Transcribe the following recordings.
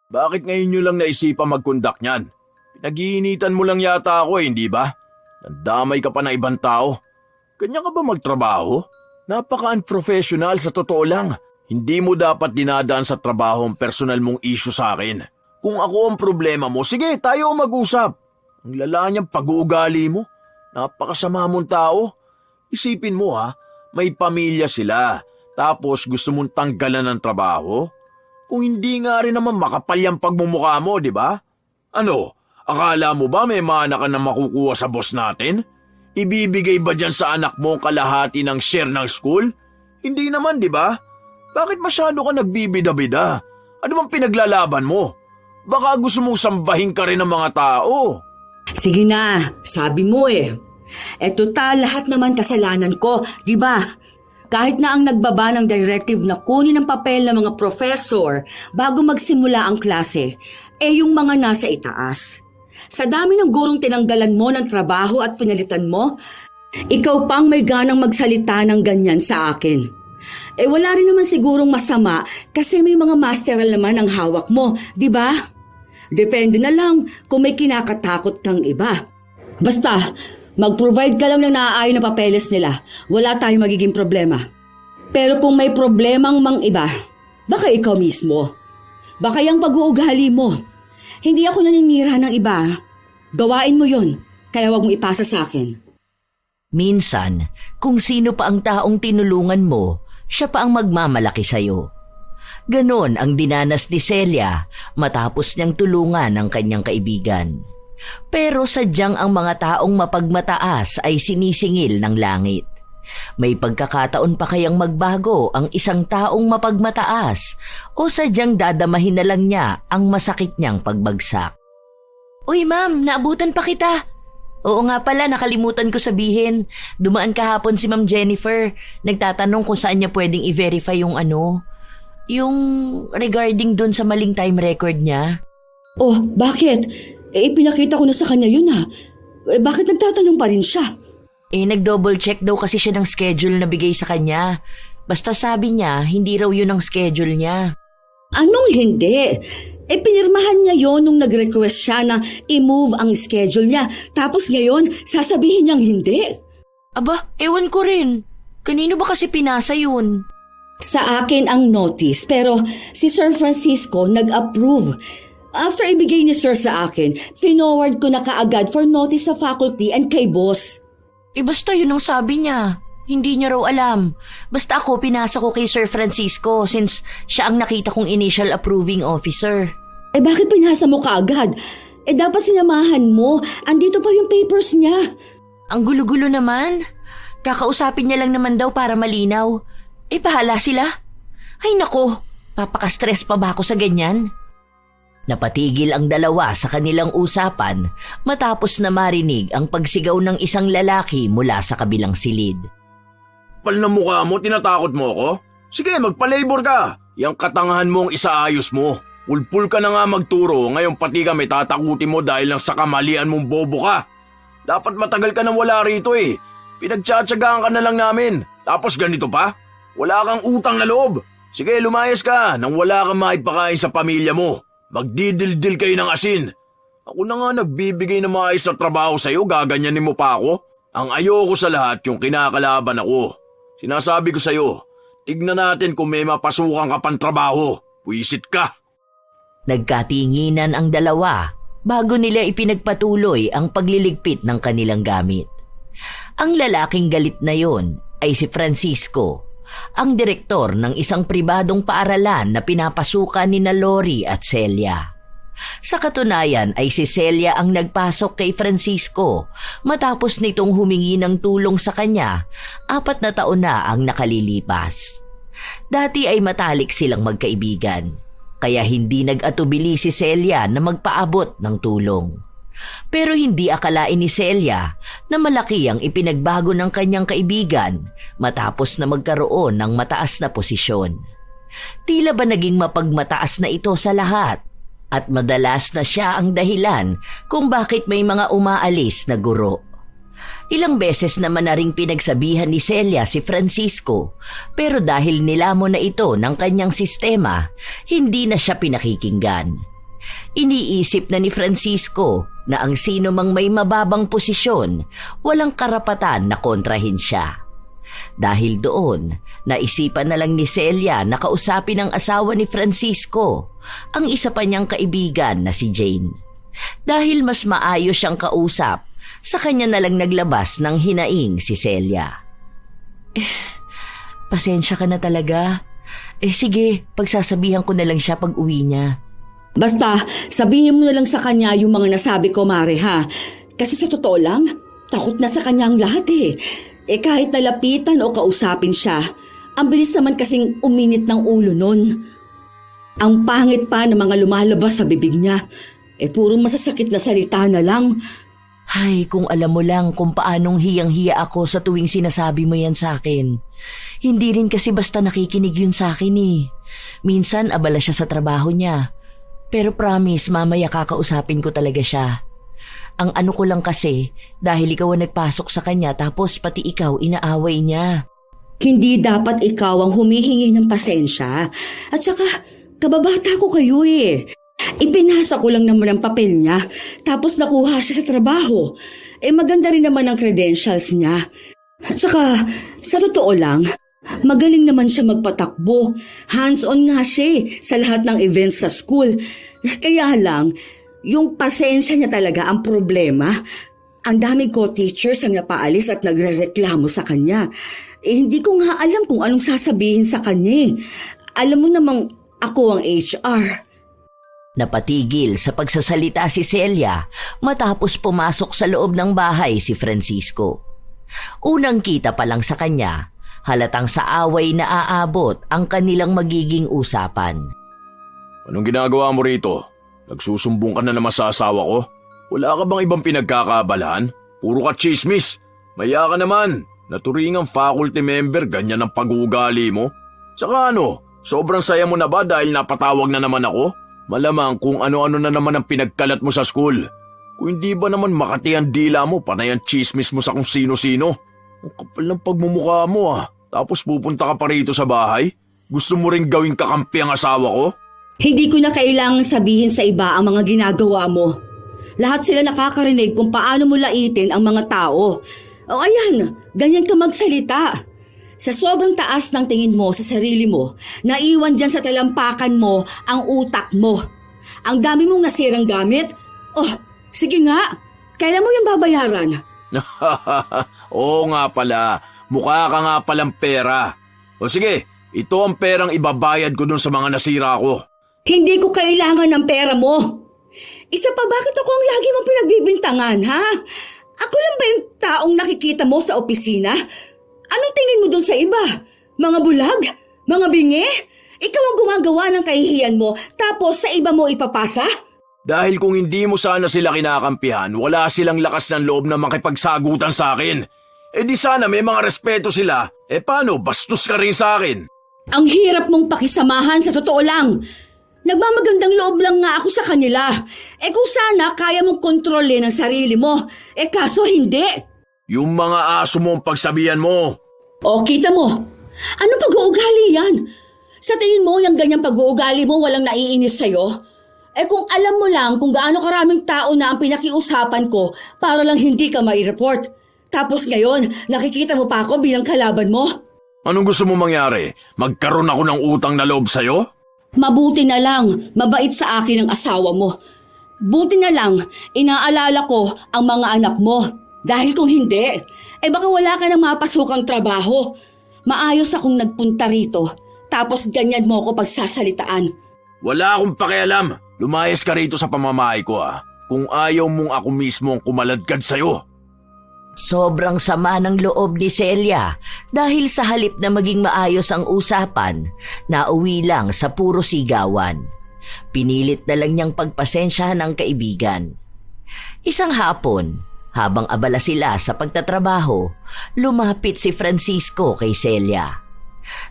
Bakit ngayon nyo lang naisipan mag-conduct niyan? Pinag-iinitan mo lang yata ako hindi ba? Nandamay ka pa ng ibang tao. Ganyan ka ba magtrabaho? Napaka-unprofessional sa totoo lang. Hindi mo dapat dinadaan sa trabaho ang personal mong issue sa akin. Kung ako ang problema mo, sige tayo mag-usap. Ang lala niyang pag-uugali mo. Napakasama mong tao. Isipin mo may pamilya sila. Tapos gusto mong tanggalan ng trabaho? Kung hindi nga rin naman makapal yung pagmumukha mo, di ba? Ano, akala mo ba may mana ka na makukuha sa boss natin? Ibibigay ba dyan sa anak mo ang kalahati ng share ng school? Hindi naman, di ba? Bakit masyado ka nagbibida-bida? Ano bang pinaglalaban mo? Baka gusto mong sambahin ka rin ng mga tao. Sige na, sabi mo eh. Total, lahat naman kasalanan ko, di ba? Kahit na ang nagbaba ng directive na kunin ang papel ng mga professor bago magsimula ang klase, yung mga nasa itaas. Sa dami ng gurong tinanggalan mo ng trabaho at pinalitan mo, ikaw pang may ganang magsalita ng ganyan sa akin. Wala rin naman sigurong masama kasi may mga masteral naman ang hawak mo, di ba? Depende na lang kung may kinakatakot kang iba. Basta, mag-provide ka lang ng naaayon na papeles nila. Wala tayong magiging problema. Pero kung may problemang mang iba, baka ikaw mismo. Baka yung pag-uugali mo. Hindi ako naninira ng iba. Gawain mo yon, kaya wag mo ipasa sa akin. Minsan, kung sino pa ang taong tinulungan mo, siya pa ang magmamalaki sa'yo. Ganon ang dinanas ni Celia matapos niyang tulungan ang kanyang kaibigan. Pero sadyang ang mga taong mapagmataas ay sinisingil ng langit. May pagkakataon pa kayang magbago ang isang taong mapagmataas o sadyang dadamahin na lang niya ang masakit niyang pagbagsak. Uy ma'am, naabutan pa kita. Oo nga pala, nakalimutan ko sabihin. Dumaan kahapon si Ma'am Jennifer. Nagtatanong kung saan niya pwedeng i-verify yung yung regarding dun sa maling time record niya. Oh, bakit? Pinakita ko na sa kanya yun bakit nagtatanong pa rin siya? Nag-double check daw kasi siya ng schedule na bigay sa kanya. Basta sabi niya, hindi raw yun ang schedule niya. Anong hindi? Pinirmahan niya yon nung nag-request siya na i-move ang schedule niya. Tapos ngayon, sasabihin niyang hindi. Aba, ewan ko rin. Kanino ba kasi pinasa yun? Sa akin ang notice, pero si Sir Francisco nag-approve. After ibigay ni Sir sa akin, finoward ko na kaagad for notice sa faculty and kay boss. Basta yun ang sabi niya. Hindi niya raw alam. Basta ako pinasa ko kay Sir Francisco since siya ang nakita kong initial approving officer. Bakit pinasa mo kaagad? Dapat sinamahan mo. Andito pa yung papers niya. Ang gulo-gulo naman. Kakausapin niya lang naman daw para malinaw. Bahala sila. Ay nako, papaka-stress pa ba ako sa ganyan? Napatigil ang dalawa sa kanilang usapan matapos na marinig ang pagsigaw ng isang lalaki mula sa kabilang silid. Pal na mukha mo, tinatakot mo ako? Sige, magpa-labor ka. Yang katangahan mong isaayos mo. Pulpul ka na nga magturo, ngayon pati kami tatakutin mo dahil lang sa kamalian mong bobo ka. Dapat matagal ka nang wala rito Pinagtsatsagaan ka na lang namin. Tapos ganito pa? Wala kang utang na loob. Sige, lumayas ka nang wala kang maipakain sa pamilya mo. Magdidildil kayo ng asin. Ako na nga nagbibigay ng maayos sa trabaho sa'yo, gaganyanin mo pa ako? Ang ayoko sa lahat yung kinakalaban ako. Sinasabi ko sa'yo, tignan natin kung may mapasukan ka pang trabaho. Puwisit ka. Nagkatinginan ang dalawa bago nila ipinagpatuloy ang pagliligpit ng kanilang gamit. Ang lalaking galit na yon ay si Francisco, ang direktor ng isang pribadong paaralan na pinapasukan ni Lori at Celia. Sa katunayan ay si Celia ang nagpasok kay Francisco matapos nitong humingi ng tulong sa kanya 4 na taon na ang nakalilipas. Dati ay matalik silang magkaibigan, kaya hindi nag-atubili si Celia na magpaabot ng tulong. Pero hindi akalain ni Celia na malaki ang ipinagbago ng kanyang kaibigan matapos na magkaroon ng mataas na posisyon. Tila ba naging mapagmataas na ito sa lahat at madalas na siya ang dahilan kung bakit may mga umaalis na guro. Ilang beses naman na ring pinagsabihan ni Celia si Francisco, pero dahil nilamon na ito ng kanyang sistema, hindi na siya pinakikinggan. Iniisip na ni Francisco na ang sino mang may mababang posisyon, walang karapatan na kontrahin siya. Dahil doon, naisipan na lang ni Celia na kausapin ang asawa ni Francisco, ang isa pa niyang kaibigan na si Jane. Dahil mas maayos siyang kausap, sa kanya na lang naglabas ng hinaing si Celia. Pasensya ka na talaga. Sige, pagsasabihan ko na lang siya pag uwi niya. Basta, sabihin mo na lang sa kanya yung mga nasabi ko, Mare, ha? Kasi sa totoo lang, takot na sa kanya ang lahat eh. Kahit nalapitan o kausapin siya, ang bilis naman kasing uminit ng ulo nun. Ang pangit pa ng mga lumalabas sa bibig niya. Puro masasakit na salita na lang. Ay, kung alam mo lang kung paanong hiyang-hiya ako sa tuwing sinasabi mo yan sa akin. Hindi rin kasi basta nakikinig yun sa akin eh. Minsan abala siya sa trabaho niya. Pero promise, mamaya kakausapin ko talaga siya. Ang ano ko lang kasi, dahil ikaw ang nagpasok sa kanya tapos pati ikaw inaaway niya. Hindi dapat ikaw ang humihingi ng pasensya. At saka, kababata ko kayo eh. Ipinasa ko lang naman ang papel niya, tapos nakuha siya sa trabaho. Maganda rin naman ang credentials niya. At saka, sa totoo lang, magaling naman siya magpatakbo. Hands-on nga siya sa lahat ng events sa school. Kaya lang, yung pasensya niya talaga ang problema. Ang daming co-teachers ang napaalis at nagrereklamo sa kanya. Hindi ko nga alam kung anong sasabihin sa kanya. Alam mo namang ako ang HR. Napatigil sa pagsasalita si Celia matapos pumasok sa loob ng bahay si Francisco. Unang kita pa lang sa kanya, halatang sa away na aabot ang kanilang magiging usapan. Anong ginagawa mo rito? Nagsusumbong ka na naman sa asawa ko? Wala ka bang ibang pinagkakaabalahan? Puro ka chismis. Maya ka naman. Naturingang faculty member, ganyan ang pag-uugali mo. Saka ano, sobrang saya mo na ba dahil napatawag na naman ako? Malamang kung ano-ano na naman ang pinagkalat mo sa school. Kung hindi ba naman makati ang dila mo, panay ang chismis mo sa kung sino-sino. Ang kapal ng pagmumukha mo ah. Tapos pupunta ka pa rito sa bahay? Gusto mo rin gawing kakampi ang asawa ko? Hindi ko na kailangang sabihin sa iba ang mga ginagawa mo. Lahat sila nakakarinig kung paano mo laitin ang mga tao. O ayan, ganyan ka magsalita. Sa sobrang taas ng tingin mo sa sarili mo, naiwan dyan sa talampakan mo ang utak mo. Ang dami mong nasirang gamit. Oh, sige nga, kailan mo yung babayaran? Oo nga pala, mukha ka nga palang pera. O sige, ito ang perang ibabayad ko dun sa mga nasira ko. Hindi ko kailangan ng pera mo. Isa pa, bakit ako ang lagi mong pinagbibintangan, ha? Ako lang ba yung taong nakikita mo sa opisina? Anong tingin mo dun sa iba? Mga bulag? Mga bingi? Ikaw ang gumagawa ng kahihiyan mo, tapos sa iba mo ipapasa? Dahil kung hindi mo sana sila kinakampihan, wala silang lakas ng loob na makipagsagutan sa akin. Di sana may mga respeto sila. Paano, bastos ka rin sa akin? Ang hirap mong pakisamahan sa totoo lang. Nagmamagandang loob lang nga ako sa kanila. Kung sana kaya mong kontrolin ang sarili mo, kaso hindi. Yung mga aso mo ang pagsabihan mo. O, kita mo. Ano pag-uugali yan? Sa tingin mo, yung ganyang pag-uugali mo walang naiinis sa'yo? Kung alam mo lang kung gaano karaming tao na ang pinakiusapan ko para lang hindi ka mai-report. Tapos ngayon, nakikita mo pa ako bilang kalaban mo? Anong gusto mo mangyari? Magkaroon ako ng utang na loob sa'yo? Mabuti na lang, mabait sa akin ang asawa mo. Buti na lang, inaalala ko ang mga anak mo. Dahil kung hindi, baka wala ka nang mapasukang trabaho. Maayos akong nagpunta rito, tapos ganyan mo ako pagsasalitaan. Wala akong pakialam. Lumayas ka rito sa pamamahay ko ah. Kung ayaw mong ako mismo ang kumaladkad sa'yo. Sobrang sama ng loob ni Celia dahil sa halip na maging maayos ang usapan, nauwi lang sa puro sigawan. Pinilit na lang niyang pagpasensyahan ang kaibigan. Isang hapon, habang abala sila sa pagtatrabaho, lumapit si Francisco kay Celia.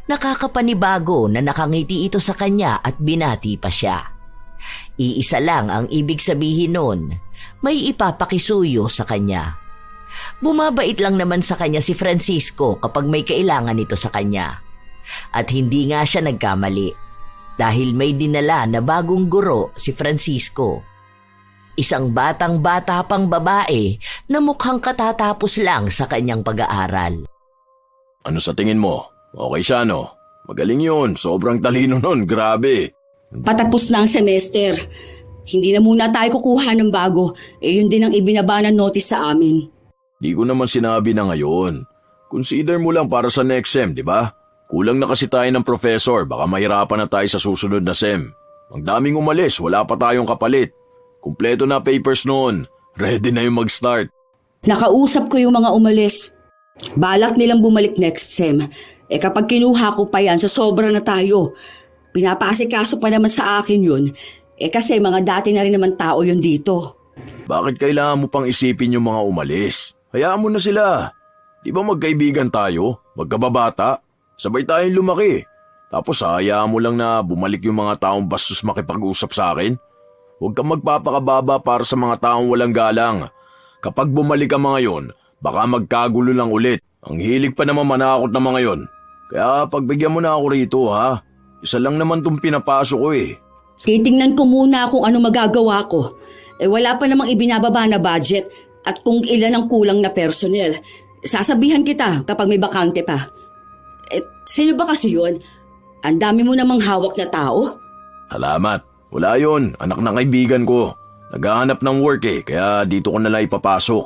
Nakakapanibago na nakangiti ito sa kanya at binati pa siya. Iisa lang ang ibig sabihin nun, may ipapakisuyo sa kanya. Bumabait lang naman sa kanya si Francisco kapag may kailangan ito sa kanya. At hindi nga siya nagkamali. dahil may dinala na bagong guro si Francisco. Isang batang-bata pang babae na mukhang katatapos lang sa kanyang pag-aaral. Ano sa tingin mo? Okay siya, no? Magaling yun. Sobrang talino nun. Grabe. Patapos na ang semester. Hindi na muna tayo kukuha ng bago. Yun din ang ibinaba ng notice sa amin. Di ko naman sinabi na ngayon. Consider mo lang para sa next SEM, di ba? Kulang na kasi tayo ng professor. Baka mahirapan na tayo sa susunod na SEM. Ang daming umalis. Wala pa tayong kapalit. Kumpleto na papers noon. Ready na yung mag-start. Nakausap ko yung mga umalis. Balak nilang bumalik next SEM. Kapag kinuha ko pa yan, sa sobra na tayo. Pinapasikaso pa naman sa akin yun. Kasi mga dati na rin naman tao yun dito. Bakit kailangan mo pang isipin yung mga umalis? Hayaan mo na sila. Di ba magkaibigan tayo? Magkababata? Sabay tayong lumaki. Tapos hayaan mo lang na bumalik yung mga taong bastos makipag-usap sa akin? Huwag kang magpapakababa para sa mga taong walang galang. Kapag bumalik ang mga yon, baka magkagulo lang ulit. Ang hilig pa naman manakot ng mga yon. Kaya pagbigyan mo na ako rito, ha? Isa lang naman tong pinapasok ko eh. Titingnan ko muna kung ano magagawa ko. Wala pa namang ibinababa na budget at kung ilan ang kulang na personnel. Sasabihan kita kapag may bakante pa. Sino ba kasi yun? Ang dami mo namang hawak na tao. Salamat. Wala yun. Anak ng kaibigan ko. Naghahanap ng work eh, kaya dito ko nalang ipapasok.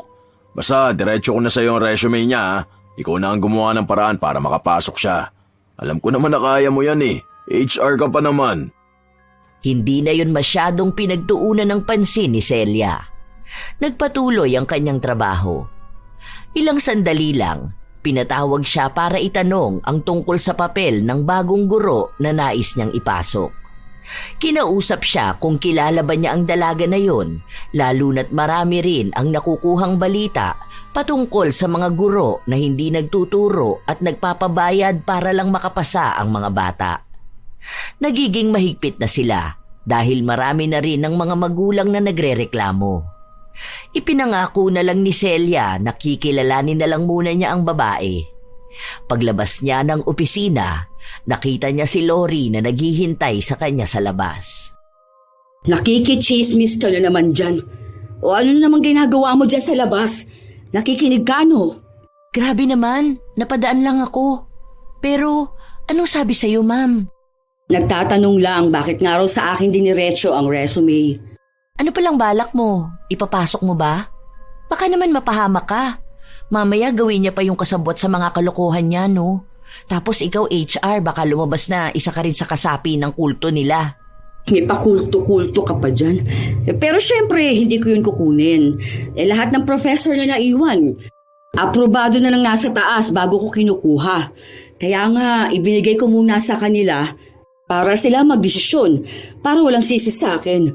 Basta, diretso ko na sa iyo ang resume niya, ha? Ikaw na ang gumawa ng paraan para makapasok siya. Alam ko naman na kaya mo yan eh. HR ka pa naman. Hindi na yun masyadong pinagtuunan ng pansin ni Celia. Nagpatuloy ang kanyang trabaho. Ilang sandali lang, pinatawag siya para itanong ang tungkol sa papel ng bagong guro na nais niyang ipasok. Kinausap siya kung kilala ba niya ang dalaga na yon, lalo na't marami rin ang nakukuhang balita patungkol sa mga guro na hindi nagtuturo at nagpapabayad para lang makapasa ang mga bata. Nagiging mahigpit na sila dahil marami na rin ng mga magulang na nagrereklamo. Ipinangako na lang ni Celia na kikilalanin na lang muna niya ang babae. Paglabas niya ng opisina, nakita niya si Lori na naghihintay sa kanya sa labas. Nakikichismis ka na naman dyan. O ano na naman ginagawa mo dyan sa labas? Nakikinig ka, no? Grabe naman, napadaan lang ako. Pero anong sabi sa'yo, ma'am? Nagtatanong lang bakit nga raw sa akin diniretso ang resume. Ano palang balak mo? Ipapasok mo ba? Baka naman mapahamak ka. Mamaya gawin niya pa yung kasabot sa mga kalokohan niya, no? Tapos ikaw HR, baka lumabas na isa ka rin sa kasapi ng kulto nila. May pakulto-kulto ka pa dyan. Pero syempre, hindi ko yun kukunin. Lahat ng professor na naiwan, aprobado na lang nasa taas bago ko kinukuha. Kaya nga, ibinigay ko muna sa kanila para sila magdesisyon, para walang sisi sa akin.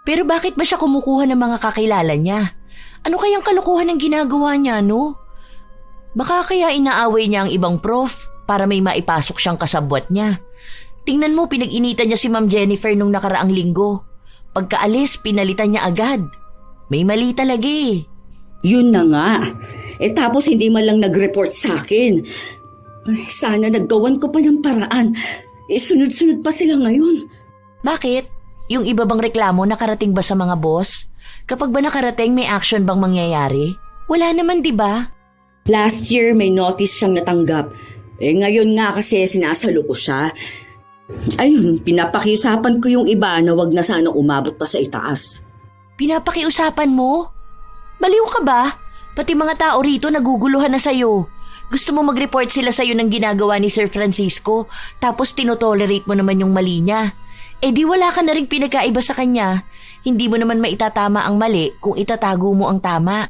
Pero bakit ba siya kumukuha ng mga kakilala niya? Ano kayang kalokohan ang ginagawa niya, no? Baka kaya inaaway niya ang ibang prof para may maipasok siyang kasabwat niya. Tingnan mo, pinag-initan niya si Ma'am Jennifer nung nakaraang linggo. Pagkaalis, pinalitan niya agad. May mali talaga eh. Yun na nga. Tapos hindi man lang nag-report sa akin. Sana naggawan ko pa ng paraan. Sunod-sunod pa sila ngayon. Bakit? Yung iba bang reklamo nakarating ba sa mga boss? Kapag ba nakarating, may action bang mangyayari? Wala naman, di ba? Last year, may notice siyang natanggap. Ngayon nga kasi sinasalo ko siya. Ayun, pinapakiusapan ko yung iba na wag na sana umabot pa sa itaas. Pinapakiusapan mo? Baliw ka ba? Pati mga tao rito naguguluhan na sa'yo. Gusto mo mag-report sila sa'yo ng ginagawa ni Sir Francisco, tapos tinotolerate mo naman yung mali niya. Di wala ka na rin pinagkaiba sa kanya. Hindi mo naman maitatama ang mali kung itatago mo ang tama.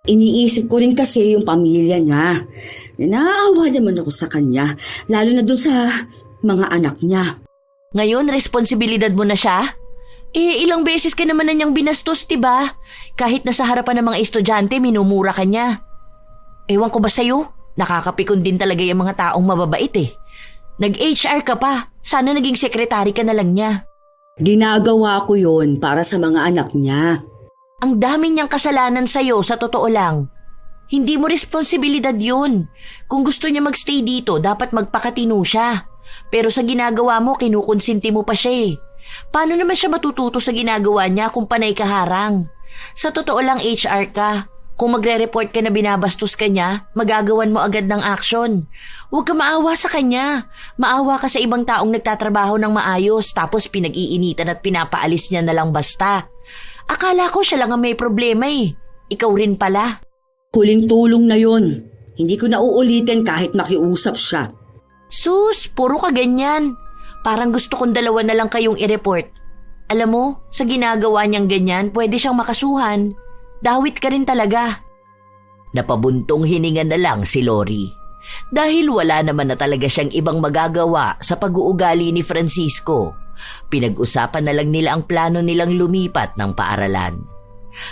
Iniisip ko rin kasi yung pamilya niya. Naaawa naman ako sa kanya, lalo na dun sa mga anak niya. Ngayon, responsibilidad mo na siya? Ilang beses ka naman na niyang binastos, diba? Kahit nasa harapan ng mga estudyante, minumura ka niya. Ewan ko ba sa'yo? Nakakapikon din talaga yung mga taong mababait eh. Nag-HR ka pa. Sana naging sekretary ka na lang niya. Ginagawa ko yon para sa mga anak niya. Ang dami niyang kasalanan sa'yo, sa totoo lang. Hindi mo responsibilidad yun. Kung gusto niya magstay dito, dapat magpakatino siya. Pero sa ginagawa mo, kinukonsinti mo pa siya eh. Paano naman siya matututo sa ginagawa niya kung panay kaharang? Sa totoo lang HR ka. Kung magre-report ka na binabastos ka niya, magagawan mo agad ng action. Huwag ka maawa sa kanya. Maawa ka sa ibang taong nagtatrabaho ng maayos tapos pinag-iinitan at pinapaalis niya na lang basta. Akala ko siya lang ang may problema eh. Ikaw rin pala. Huling tulong na yon. Hindi ko na uulitin kahit makiusap siya. Sus, puro ka ganyan. Parang gusto kong dalawa na lang kayong i-report. Alam mo, sa ginagawa niyang ganyan, pwede siyang makasuhan. Dawit ka rin talaga. Napabuntong hininga na lang si Lori. Dahil wala naman na talaga siyang ibang magagawa sa pag-uugali ni Francisco, pinag-usapan na lang nila ang plano nilang lumipat ng paaralan.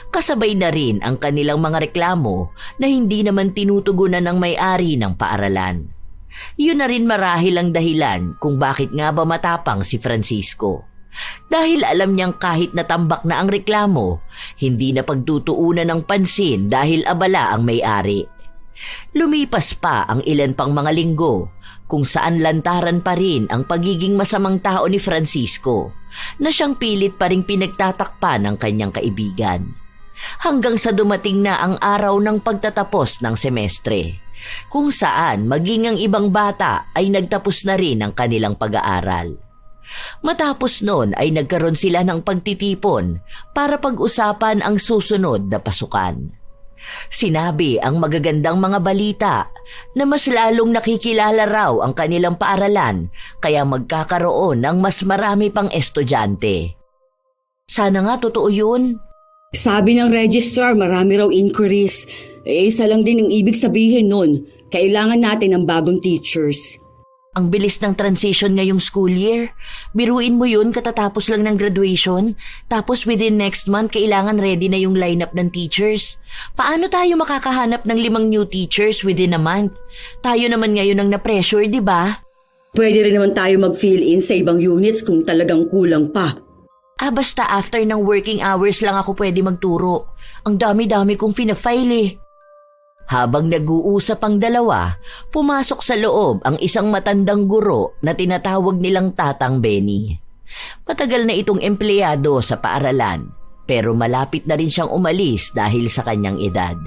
Kasabay na rin ang kanilang mga reklamo na hindi naman tinutugunan ng may-ari ng paaralan. Yun na rin marahil ang dahilan kung bakit nga ba matapang si Francisco. Dahil alam niyang kahit natambak na ang reklamo, hindi na pagtutuunan ng pansin dahil abala ang may-ari. Lumipas pa ang ilan pang mga linggo kung saan lantaran pa rin ang pagiging masamang tao ni Francisco na siyang pilit pa ring pinagtatakpan ng kanyang kaibigan. Hanggang sa dumating na ang araw ng pagtatapos ng semestre, kung saan maging ang ibang bata ay nagtapos na rin ang kanilang pag-aaral. Matapos noon ay nagkaroon sila ng pagtitipon para pag-usapan ang susunod na pasukan. Sinabi ang magagandang mga balita na mas lalong nakikilala raw ang kanilang paaralan kaya magkakaroon ng mas marami pang estudyante. Sana nga totoo yun. Sabi ng registrar, marami raw inquiries. Isa lang din ang ibig sabihin nun. Kailangan natin ng bagong teachers. Ang bilis ng transition ngayong school year. Biruin mo yun katatapos lang ng graduation, tapos within next month kailangan ready na yung lineup ng teachers. Paano tayo makakahanap ng 5 new teachers within a month? Tayo naman ngayon ang na-pressure, di ba? Pwede rin naman tayo mag-fill in sa ibang units kung talagang kulang pa. Basta after ng working hours lang ako pwede magturo. Ang dami-dami kong fina-file eh. Habang nag-uusap ang dalawa, pumasok sa loob ang isang matandang guro na tinatawag nilang Tatang Benny. Matagal na itong empleyado sa paaralan, pero malapit na rin siyang umalis dahil sa kanyang edad.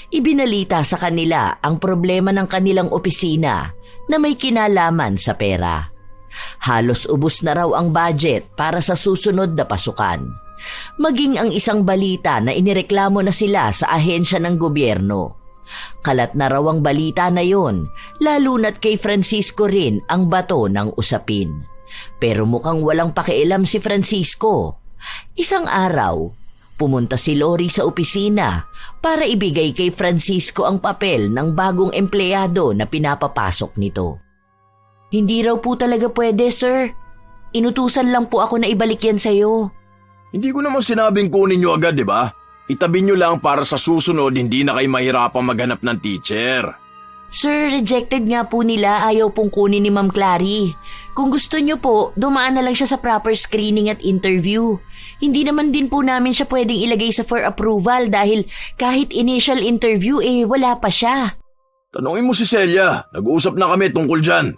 Ibinalita sa kanila ang problema ng kanilang opisina na may kinalaman sa pera. Halos ubos na raw ang budget para sa susunod na pasukan. Maging ang isang balita na inireklamo na sila sa ahensya ng gobyerno. Kalat na raw ang balita na yon, lalo na't kay Francisco rin ang bato ng usapin. Pero mukhang walang pakialam si Francisco. Isang araw, pumunta si Lori sa opisina para ibigay kay Francisco ang papel ng bagong empleyado na pinapapasok nito. Hindi raw po talaga pwede, sir. Inutusan lang po ako na ibalik yan sa'yo. Hindi ko naman sinabing kunin nyo agad, di ba? Itabi nyo lang para sa susunod hindi na kayo mahirapang maghanap ng teacher. Sir, rejected nga po nila, ayaw pong kunin ni Ma'am Clary. Kung gusto nyo po, dumaan na lang siya sa proper screening at interview. Hindi naman din po namin siya pwedeng ilagay sa for approval dahil kahit initial interview wala pa siya. Tanungin mo si Celia, nag-uusap na kami tungkol dyan.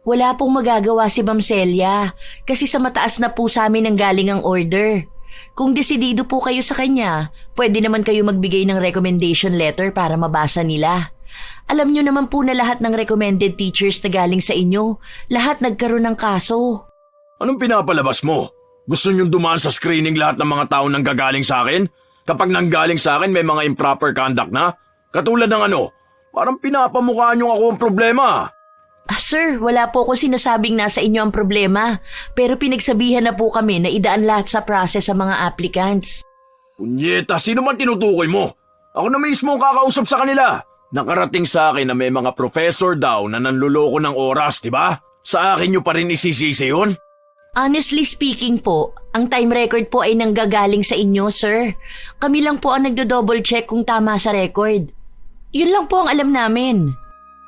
Wala pong magagawa si Ma'am Celia kasi sa mataas na po sa amin ang galing ang order. Kung desidido po kayo sa kanya, pwede naman kayo magbigay ng recommendation letter para mabasa nila. Alam nyo naman po na lahat ng recommended teachers na galing sa inyo, lahat nagkaroon ng kaso. Anong pinapalabas mo? Gusto nyong dumaan sa screening lahat ng mga tao nang gagaling sa akin? Kapag nanggaling sa akin may mga improper conduct na? Katulad ng ano? Parang pinapamukha nyo ako ang problema. Sir, wala po akong sinasabing nasa inyo ang problema. Pero pinagsabihan na po kami na idaan lahat sa process sa mga applicants. Punyeta, sino man tinutukoy mo? Ako na mismo ang kakausap sa kanila. Nakarating sa akin na may mga professor daw na nanluloko ng oras, di ba? Sa akin nyo pa rin isisisi yun? Honestly speaking po, ang time record po ay nanggagaling sa inyo, sir. Kami lang po ang nagdo-double check kung tama sa record. Yun lang po ang alam namin.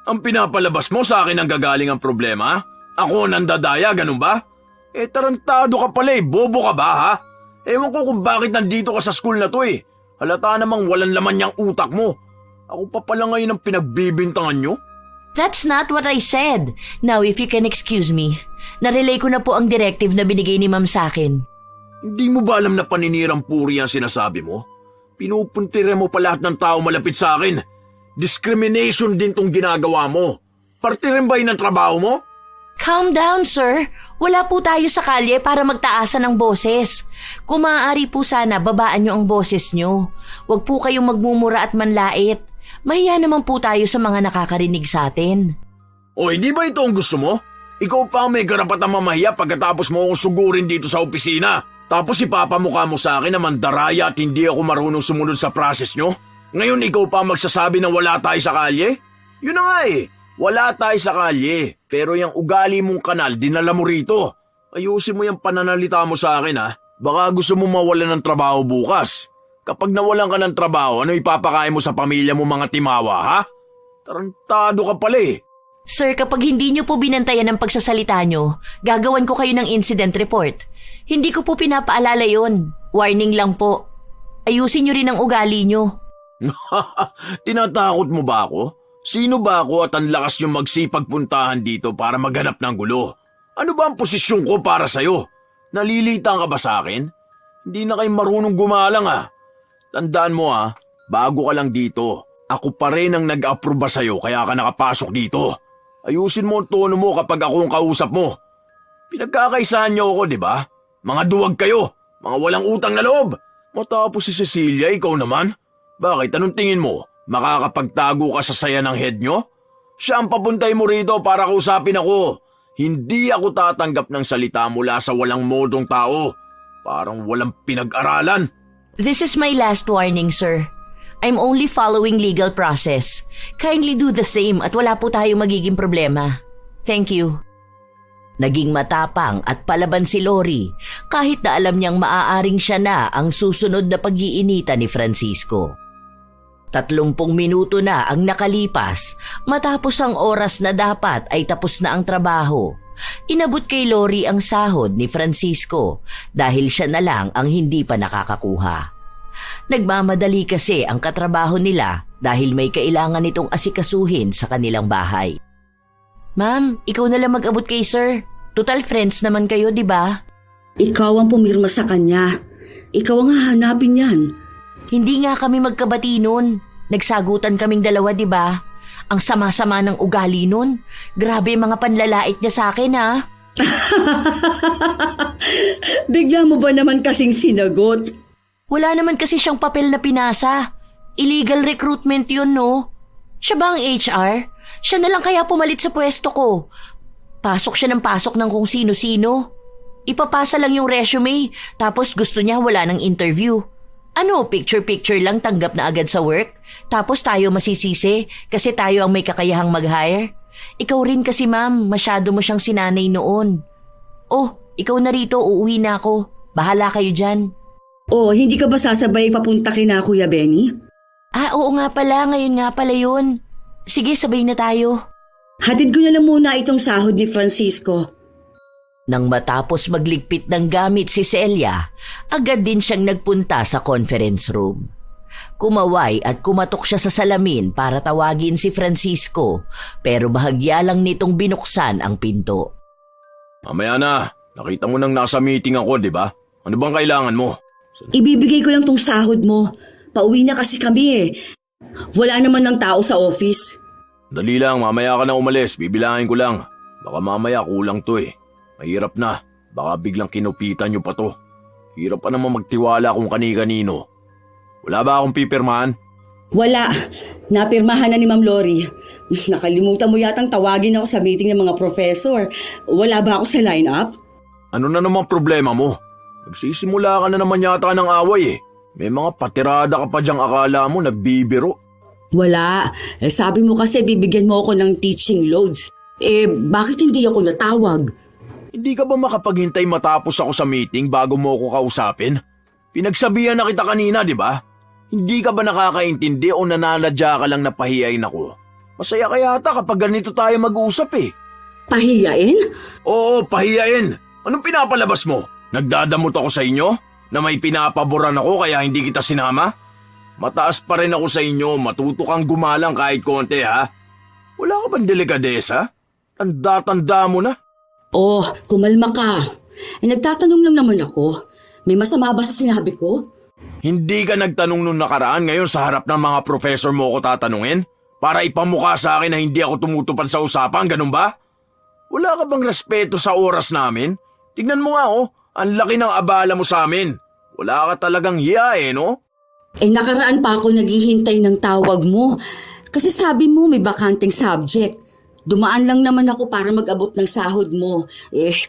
Ang pinapalabas mo sa akin ang gagaling ang problema? Ako nandadaya, ganun ba? Tarantado ka pala bobo ka ba ha? Ewan ko kung bakit nandito ka sa school na to Halata namang walang laman niyang utak mo. Ako pa pala ngayon ang pinagbibintangan nyo? That's not what I said. Now, if you can excuse me, narelay ko na po ang directive na binigay ni ma'am sa akin. Hindi mo ba alam na paninirang puri ang sinasabi mo? Pinupuntire mo pa lahat ng tao malapit sa akin. Discrimination din tong ginagawa mo. Parte rin ba yun ng trabaho mo? Calm down, sir. Wala po tayo sa kalye para magtaasan ng boses. Kung maaari po sana, babaan nyo ang boses nyo. Huwag po kayong magmumura at manlait. Mahiya naman po tayo sa mga nakakarinig sa atin. O hindi ba ito ang gusto mo? Ikaw pa ang may karapatang mamahiya pagkatapos mo akong sugurin dito sa opisina. Tapos ipapamukha mo sa akin na mandaraya at hindi ako marunong sumunod sa process nyo? Ngayon ikaw pa ang magsasabi na wala tayo sa kalye? Yun na nga eh. Wala tayo sa kalye, pero yung ugali mong kanal, dinala mo rito. Ayusin mo yung pananalita mo sa akin ha. Baka gusto mo mawalan ng trabaho bukas. Kapag nawalan ka ng trabaho, ano ipapakain mo sa pamilya mo mga timawa ha? Tarantado ka pala eh. Sir, kapag hindi nyo po binantayan ang pagsasalita nyo, gagawan ko kayo ng incident report. Hindi ko po pinapaalala yon. Warning lang po. Ayusin nyo rin ang ugali nyo. Tinatakot mo ba ako? Sino ba ako at ang lakas niyong magsipagpuntahan dito para maghanap ng gulo? Ano ba ang posisyon ko para sa'yo? Nalilitang ka ba sa akin? Hindi na kayo marunong gumalang ah. Tandaan mo ah, bago ka lang dito. Ako pa rin ang nag-aproba sa'yo kaya ka nakapasok dito. Ayusin mo ang tono mo kapag ako ang kausap mo. Pinagkakaisahan niyo ako, di ba? Mga duwag kayo, mga walang utang na loob. Matapos si Cecilia, ikaw naman. Bakit? Anong tingin mo? Makakapagtago ka sa saya ng head nyo? Siya ang papuntay mo rito para kausapin ako. Hindi ako tatanggap ng salita mula sa walang modong tao. Parang walang pinag-aralan. This is my last warning, sir. I'm only following legal process. Kindly do the same at wala po tayong magiging problema. Thank you. Naging matapang at palaban si Lori kahit na alam niyang maaaring siya na ang susunod na pag-iinita ni Francisco. 30 minuto na ang nakalipas matapos ang oras na dapat ay tapos na ang trabaho. Inabot kay Lori ang sahod ni Francisco dahil siya na lang ang hindi pa nakakakuha. Nagmamadali kasi ang katrabaho nila dahil may kailangan itong asikasuhin sa kanilang bahay. Ma'am, ikaw na lang mag-abot kay sir. Total friends naman kayo, di ba? Ikaw ang pumirma sa kanya. Ikaw ang hahanapin yan. Hindi nga kami magkabati nun. Nagsagutan kaming dalawa, di ba? Ang sama-sama ng ugali nun. Grabe mga panlalait niya sa akin, ha? Bigla mo ba naman kasing sinagot? Wala naman kasi siyang papel na pinasa. Illegal recruitment yun, no? Siya ba ang HR? Siya na lang kaya pumalit sa pwesto ko. Pasok siya ng pasok ng kung sino-sino. Ipapasa lang yung resume, tapos gusto niya wala ng interview. Ano, picture-picture lang tanggap na agad sa work? Tapos tayo masisisi kasi tayo ang may kakayahang mag-hire? Ikaw rin kasi ma'am, masyado mo siyang sinanay noon. Oh, ikaw na rito, uuwi na ako. Bahala kayo dyan. Oh, hindi ka ba sasabay papunta kina Kuya Benny? Ah, oo nga pala, ngayon nga pala yun. Sige, sabay na tayo. Hatid ko na lang muna itong sahod ni Francisco. Nang matapos magligpit ng gamit si Celia, agad din siyang nagpunta sa conference room. Kumaway at kumatok siya sa salamin para tawagin si Francisco, pero bahagya lang nitong binuksan ang pinto. Mamaya na, nakita mo nang nasa meeting ako, di ba? Ano bang kailangan mo? Ibibigay ko lang tong sahod mo. Pauwi na kasi kami eh. Wala naman ng tao sa office. Dali lang, mamaya ka na umalis, bibilangin ko lang. Baka mamaya kulang to eh. Mahirap na, baka biglang kinupitan nyo pa to. Hirap pa naman magtiwala kung kani-kanino. Wala ba akong pipirmahan? Wala. Napirmahan na ni Ma'am Lori. Nakalimutan mo yatang tawagin ako sa meeting ng mga professor. Wala ba ako sa lineup? Ano na namang problema mo? Nagsisimula ka na naman yata ng away eh. May mga patirada ka pa diyang akala mo nagbibiro. Wala. Sabi mo kasi bibigyan mo ako ng teaching loads. Bakit hindi ako natawag? Hindi ka ba makapaghintay matapos ako sa meeting bago mo ako kausapin? Pinagsabihan na kita kanina, di ba? Hindi ka ba nakakaintindi o nananadya ka lang na pahiyain ako? Masaya ka yata kapag ganito tayo mag-uusap eh. Pahiyain? Oo, pahiyain. Anong pinapalabas mo? Nagdadamot ako sa inyo? Na may pinapaboran ako kaya hindi kita sinama? Mataas pa rin ako sa inyo, matuto kang gumalang kahit konti ha? Wala ka bang delikadesa? Tanda-tanda mo na. Oh, kumalma ka. Nagtatanong lang naman ako. May masama ba sa sinabi ko? Hindi ka nagtanong nung nakaraan, ngayon sa harap ng mga professor mo ko tatanungin? Para ipamukha sa akin na hindi ako tumutupad sa usapan, ganun ba? Wala ka bang respeto sa oras namin? Tignan mo nga ang laki ng abala mo sa amin. Wala ka talagang hiya no? Nakaraan pa ako naghihintay ng tawag mo. Kasi sabi mo may bakanteng subject. Dumaan lang naman ako para mag-abot ng sahod mo.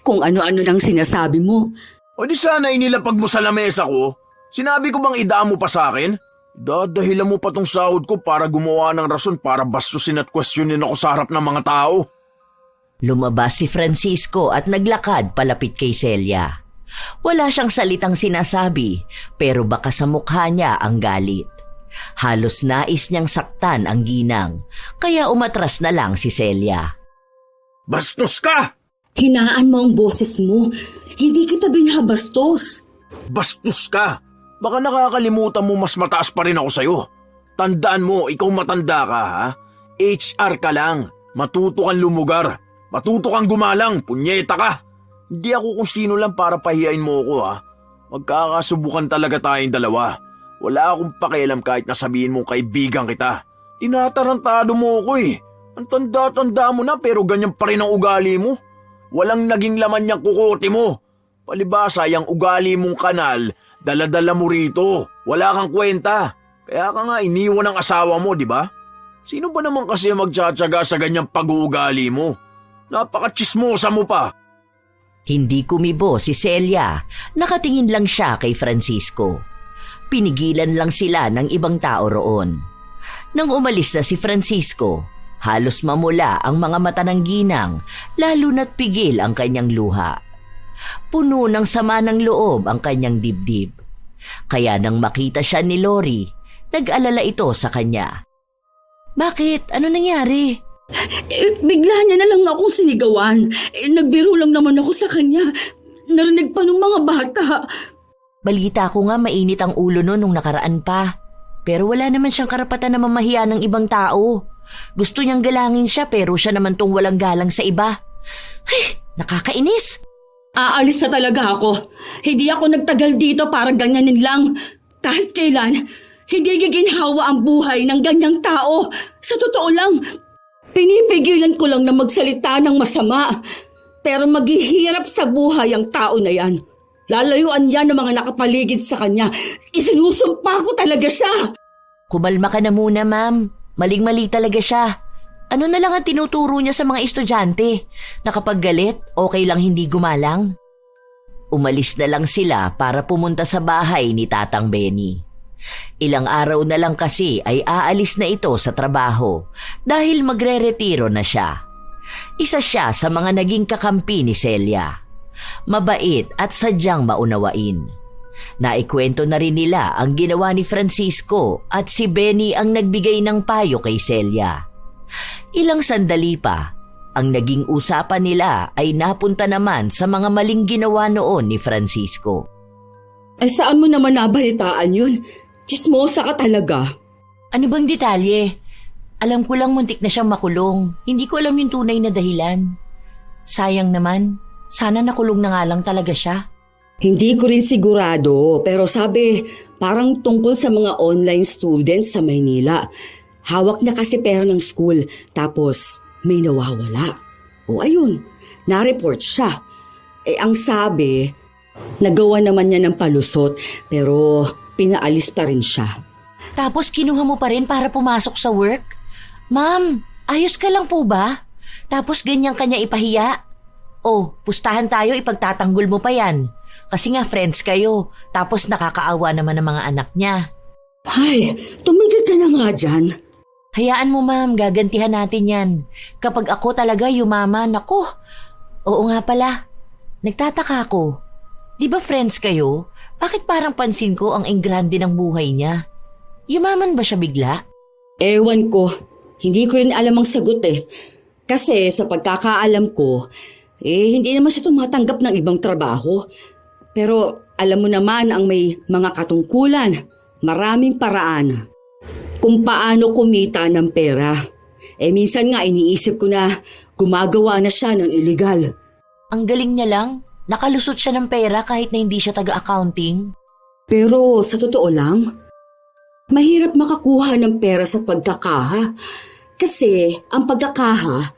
Kung ano-ano lang sinasabi mo. O di sana inilapag mo sa lamesa ko. Sinabi ko bang idaan mo pa sa akin? Dadahilan mo pa tong sahod ko para gumawa ng rason para bastusin at questionin ako sa harap ng mga tao. Lumabas si Francisco at naglakad palapit kay Celia. Wala siyang salitang sinasabi, pero baka sa mukha niya ang galit. Halos nais niyang saktan ang ginang, kaya umatras na lang si Celia. Bastos ka! Hinaan mo ang boses mo. Hindi kita binabastos. Bastos ka! Baka nakakalimutan mo mas mataas pa rin ako sa'yo. Tandaan mo, ikaw matanda ka ha? HR ka lang. Matuto kang lumugar. Matuto kang gumalang. Punyeta ka. Hindi ako kung sino lang para pahiyain mo ako ha. Magkakasubukan talaga tayong dalawa. Wala akong pakialam kahit nasabihin mong kaibigan kita. Tinatarantado mo ako Ang tanda-tanda mo na pero ganyan pa rin ang ugali mo. Walang naging laman niyang kukote mo. Palibasa yung ugali mong kanal, dala-dala mo rito. Wala kang kwenta. Kaya ka nga iniwan ng asawa mo, di ba? Sino ba naman kasi magtsatsaga sa ganyang pag-uugali mo? Napaka-chismosa mo pa. Hindi kumibo si Celia, nakatingin lang siya kay Francisco. Pinigilan lang sila ng ibang tao roon. Nang umalis na si Francisco, halos mamula ang mga mata ng ginang, lalo na't pigil ang kanyang luha. Puno ng sama ng loob ang kanyang dibdib. Kaya nang makita siya ni Lori, nag-alala ito sa kanya. Bakit? Ano nangyari? Bigla niya na lang akong sinigawan. Nagbiro lang naman ako sa kanya. Narinig pa ng mga bata. Balita ko nga mainit ang ulo nun nung nakaraan pa. Pero wala naman siyang karapatan na mamahiya ng ibang tao. Gusto niyang galangin siya pero siya naman tong walang galang sa iba. Ay, nakakainis! Aalis na talaga ako. Hindi ako nagtagal dito para ganyanin lang. Kahit kailan, hindi giginhawa ang buhay ng ganyang tao. Sa totoo lang, pinipigilan ko lang na magsalita ng masama. Pero maghihirap sa buhay ang tao na yan. Lalayuan niya ng mga nakapaligid sa kanya. Isinusumpa ko talaga siya. Kumalma ka na muna, ma'am. Maling-mali talaga siya. Ano na lang ang tinuturo niya sa mga estudyante? Na kapag galit, okay lang hindi gumalang? Umalis na lang sila para pumunta sa bahay ni Tatang Benny. Ilang araw na lang kasi ay aalis na ito sa trabaho dahil magre-retiro na siya. Isa siya sa mga naging kakampi ni Celia. Mabait at sadyang maunawain. Naikwento na rin nila ang ginawa ni Francisco at si Benny ang nagbigay ng payo kay Celia. Ilang sandali pa, ang naging usapan nila ay napunta naman sa mga maling ginawa noon ni Francisco. Saan mo naman nabalitaan yun? Chismosa ka talaga. Ano bang detalye? Alam ko lang muntik na siyang makulong. Hindi ko alam yung tunay na dahilan. Sayang naman. Sana nakulong na nga lang talaga siya. Hindi ko rin sigurado, pero sabi, parang tungkol sa mga online students sa Maynila. Hawak niya kasi pera ng school, tapos may nawawala. O ayun, na-report siya. Ang sabi, nagawa naman niya ng palusot, pero pinaalis pa rin siya. Tapos kinuha mo pa rin para pumasok sa work? Ma'am, ayos ka lang po ba? Tapos ganyan kanya ipahiya? Oh, pustahan tayo, ipagtatanggol mo pa yan. Kasi nga friends kayo, tapos nakakaawa naman ng mga anak niya. Ay, tumigil ka na nga dyan. Hayaan mo ma'am, gagantihan natin yan. Kapag ako talaga yumaman, ako. Oo nga pala, nagtataka ako. Di ba friends kayo? Bakit parang pansin ko ang engrande ng buhay niya? Yumaman ba siya bigla? Ewan ko, hindi ko rin alam ang sagot Kasi sa pagkakaalam ko, hindi naman siya tumatanggap ng ibang trabaho. Pero alam mo naman ang may mga katungkulan, maraming paraan kung paano kumita ng pera. Minsan nga iniisip ko na gumagawa na siya ng illegal. Ang galing niya lang. Nakalusot siya ng pera kahit na hindi siya taga-accounting. Pero sa totoo lang, mahirap makakuha ng pera sa pagkakaha. Kasi ang pagkakaha,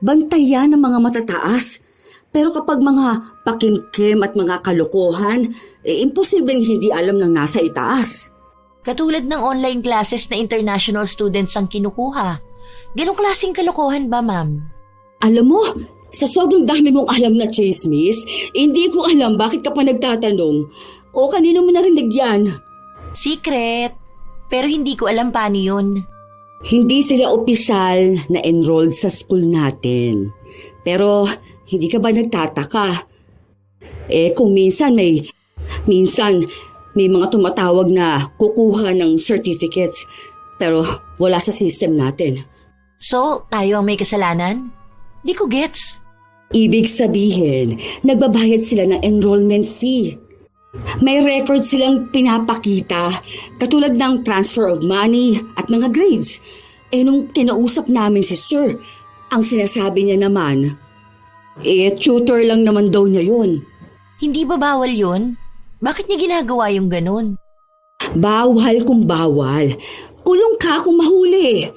bantayan ng mga matataas. Pero kapag mga pakimkim at mga kalokohan, imposibleng hindi alam ng nasa itaas. Katulad ng online classes na international students ang kinukuha. Ganong klaseng kalokohan ba, ma'am? Alam mo, sa sobrang dami mong alam na chismis, hindi ko alam bakit ka pa nagtatanong. O kanino mo narinig yan? Secret. Pero hindi ko alam paano yun. Hindi sila opisyal na enrolled sa school natin. Pero hindi ka ba nagtataka? Kung minsan may mga tumatawag na kukuha ng certificates. Pero wala sa system natin. So, tayo ang may kasalanan? Di ko gets. Ibig sabihin, nagbabayad sila ng enrollment fee. May record silang pinapakita, katulad ng transfer of money at mga grades. Nung kinausap namin si Sir, ang sinasabi niya naman, tutor lang naman daw niya yun. Hindi ba bawal yun? Bakit niya ginagawa yung ganun? Bawal kung bawal. Kulong ka kung mahuli.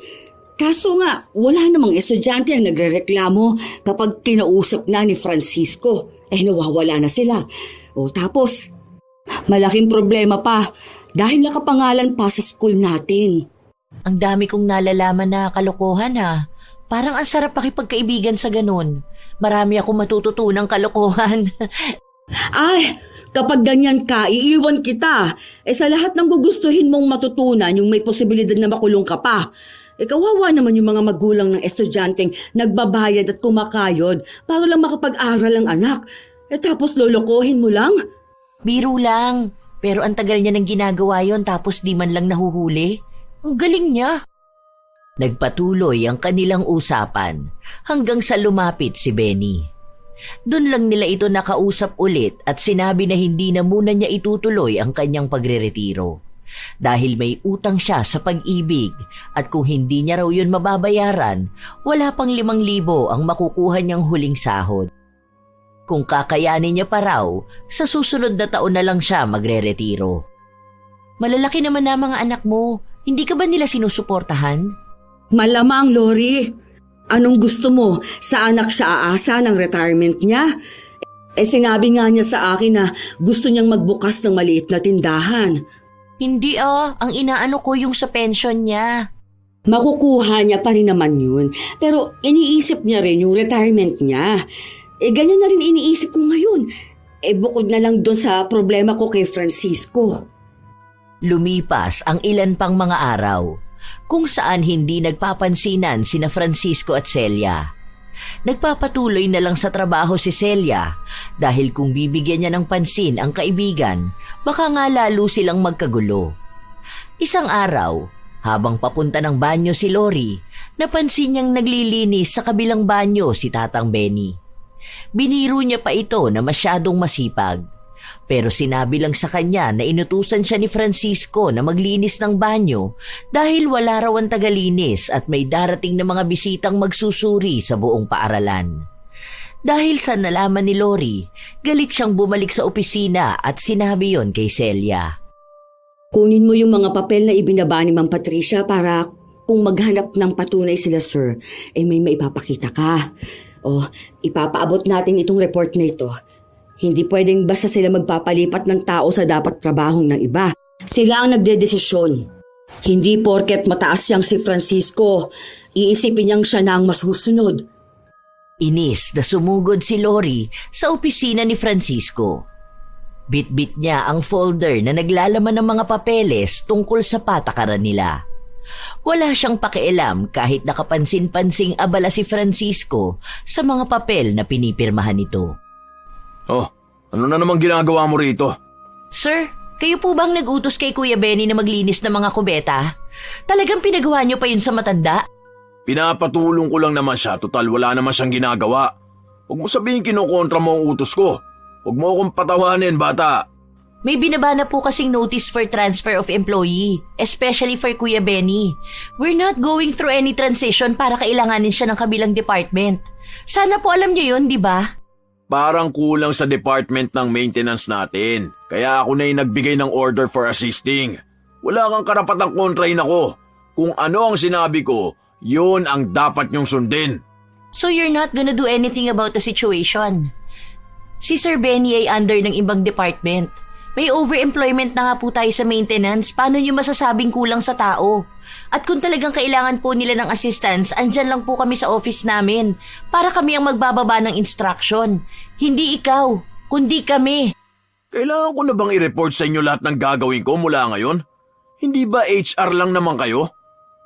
Kaso nga, wala namang estudyante ang nagrereklamo kapag kinausap na ni Francisco. Nawawala na sila. Tapos, malaking problema pa dahil nakapangalan pa sa school natin. Ang dami kong nalalaman na kalokohan ha. Parang ang sarap pakipagkaibigan sa ganun. Marami akong matututunang kalokohan. Ay, kapag ganyan ka, iiwan kita. Sa lahat ng gugustuhin mong matutunan, yung may posibilidad na makulong ka pa. Kawawa naman yung mga magulang ng estudyanteng nagbabayad at kumakayod para lang makapag-aral ang anak. Tapos lolokohin mo lang? Biro lang. Pero ang tagal niya nang ginagawa yon tapos di man lang nahuhuli. Ang galing niya. Nagpatuloy ang kanilang usapan hanggang sa lumapit si Benny. Doon lang nila ito nakausap ulit at sinabi na hindi na muna niya itutuloy ang kanyang pagreretiro. Dahil may utang siya sa pag-ibig at kung hindi niya raw yun mababayaran, wala pang 5,000 ang makukuha niyang huling sahod. Kung kakayanin niya pa raw, sa susunod na taon na lang siya magre-retiro. Malalaki naman na mga anak mo, hindi ka ba nila sinusuportahan? Malamang, Lori. Anong gusto mo? Sa anak siya aasa ng retirement niya? Sinabi nga niya sa akin na gusto niyang magbukas ng maliit na tindahan. Hindi ang inaano ko yung sa pension niya. Makukuha niya pa rin naman yun. Pero iniisip niya rin yung retirement niya. Ganyan na rin iniisip ko ngayon. Bukod na lang doon sa problema ko kay Francisco. Lumipas ang ilan pang mga araw kung saan hindi nagpapansinan sina Francisco at Celia. Nagpapatuloy na lang sa trabaho si Celia dahil kung bibigyan niya ng pansin ang kaibigan, baka nga lalo silang magkagulo. Isang araw, habang papunta ng banyo si Lori, napansin niyang naglilinis sa kabilang banyo si Tatang Benny. Biniro niya pa ito na masyadong masipag. Pero sinabi lang sa kanya na inutusan siya ni Francisco na maglinis ng banyo dahil wala raw ang tagalinis at may darating na mga bisitang magsusuri sa buong paaralan. Dahil sa nalaman ni Lori, galit siyang bumalik sa opisina at sinabi yon kay Celia. Kunin mo yung mga papel na ibinaba ni Ma'am Patricia para kung maghanap ng patunay sila, sir, may maipapakita ka. Ipapaabot natin itong report na ito. Hindi pwedeng basta sila magpapalipat ng tao sa dapat trabahong ng iba. Sila ang nagdedesisyon. Hindi porket mataas siyang si Francisco, iisipin niyang siya na ang masusunod. Inis na sumugod si Lori sa opisina ni Francisco. Bit-bit niya ang folder na naglalaman ng mga papeles tungkol sa patakaran nila. Wala siyang pakialam kahit nakapansin-pansing abala si Francisco sa mga papel na pinipirmahan nito. Ano na namang ginagawa mo rito? Sir, kayo po bang nag-utos kay Kuya Benny na maglinis ng mga kubeta? Talagang pinagawa niyo pa yun sa matanda? Pinapatulong ko lang naman siya, total wala naman siyang ginagawa. Huwag mo sabihin kinukontra mo ang utos ko. Huwag mo akong patawanin, bata. May binaba na po kasing notice for transfer of employee, especially for Kuya Benny. We're not going through any transition para kailanganin siya ng kabilang department. Sana po alam niyo yun, di ba? Parang kulang sa department ng maintenance natin. Kaya ako na yung nagbigay ng order for assisting. Wala kang karapatang kontrahin ako. Kung ano ang sinabi ko, yun ang dapat niyong sundin. So you're not gonna do anything about the situation? Si Sir Benny ay under ng ibang department. May overemployment na nga po tayo sa maintenance. Paano nyo masasabing kulang sa tao? At kung talagang kailangan po nila ng assistance, andyan lang po kami sa office namin para kami ang magbababa ng instruction. Hindi ikaw, kundi kami. Kailangan ko na bang i-report sa inyo lahat ng gagawin ko mula ngayon? Hindi ba HR lang naman kayo?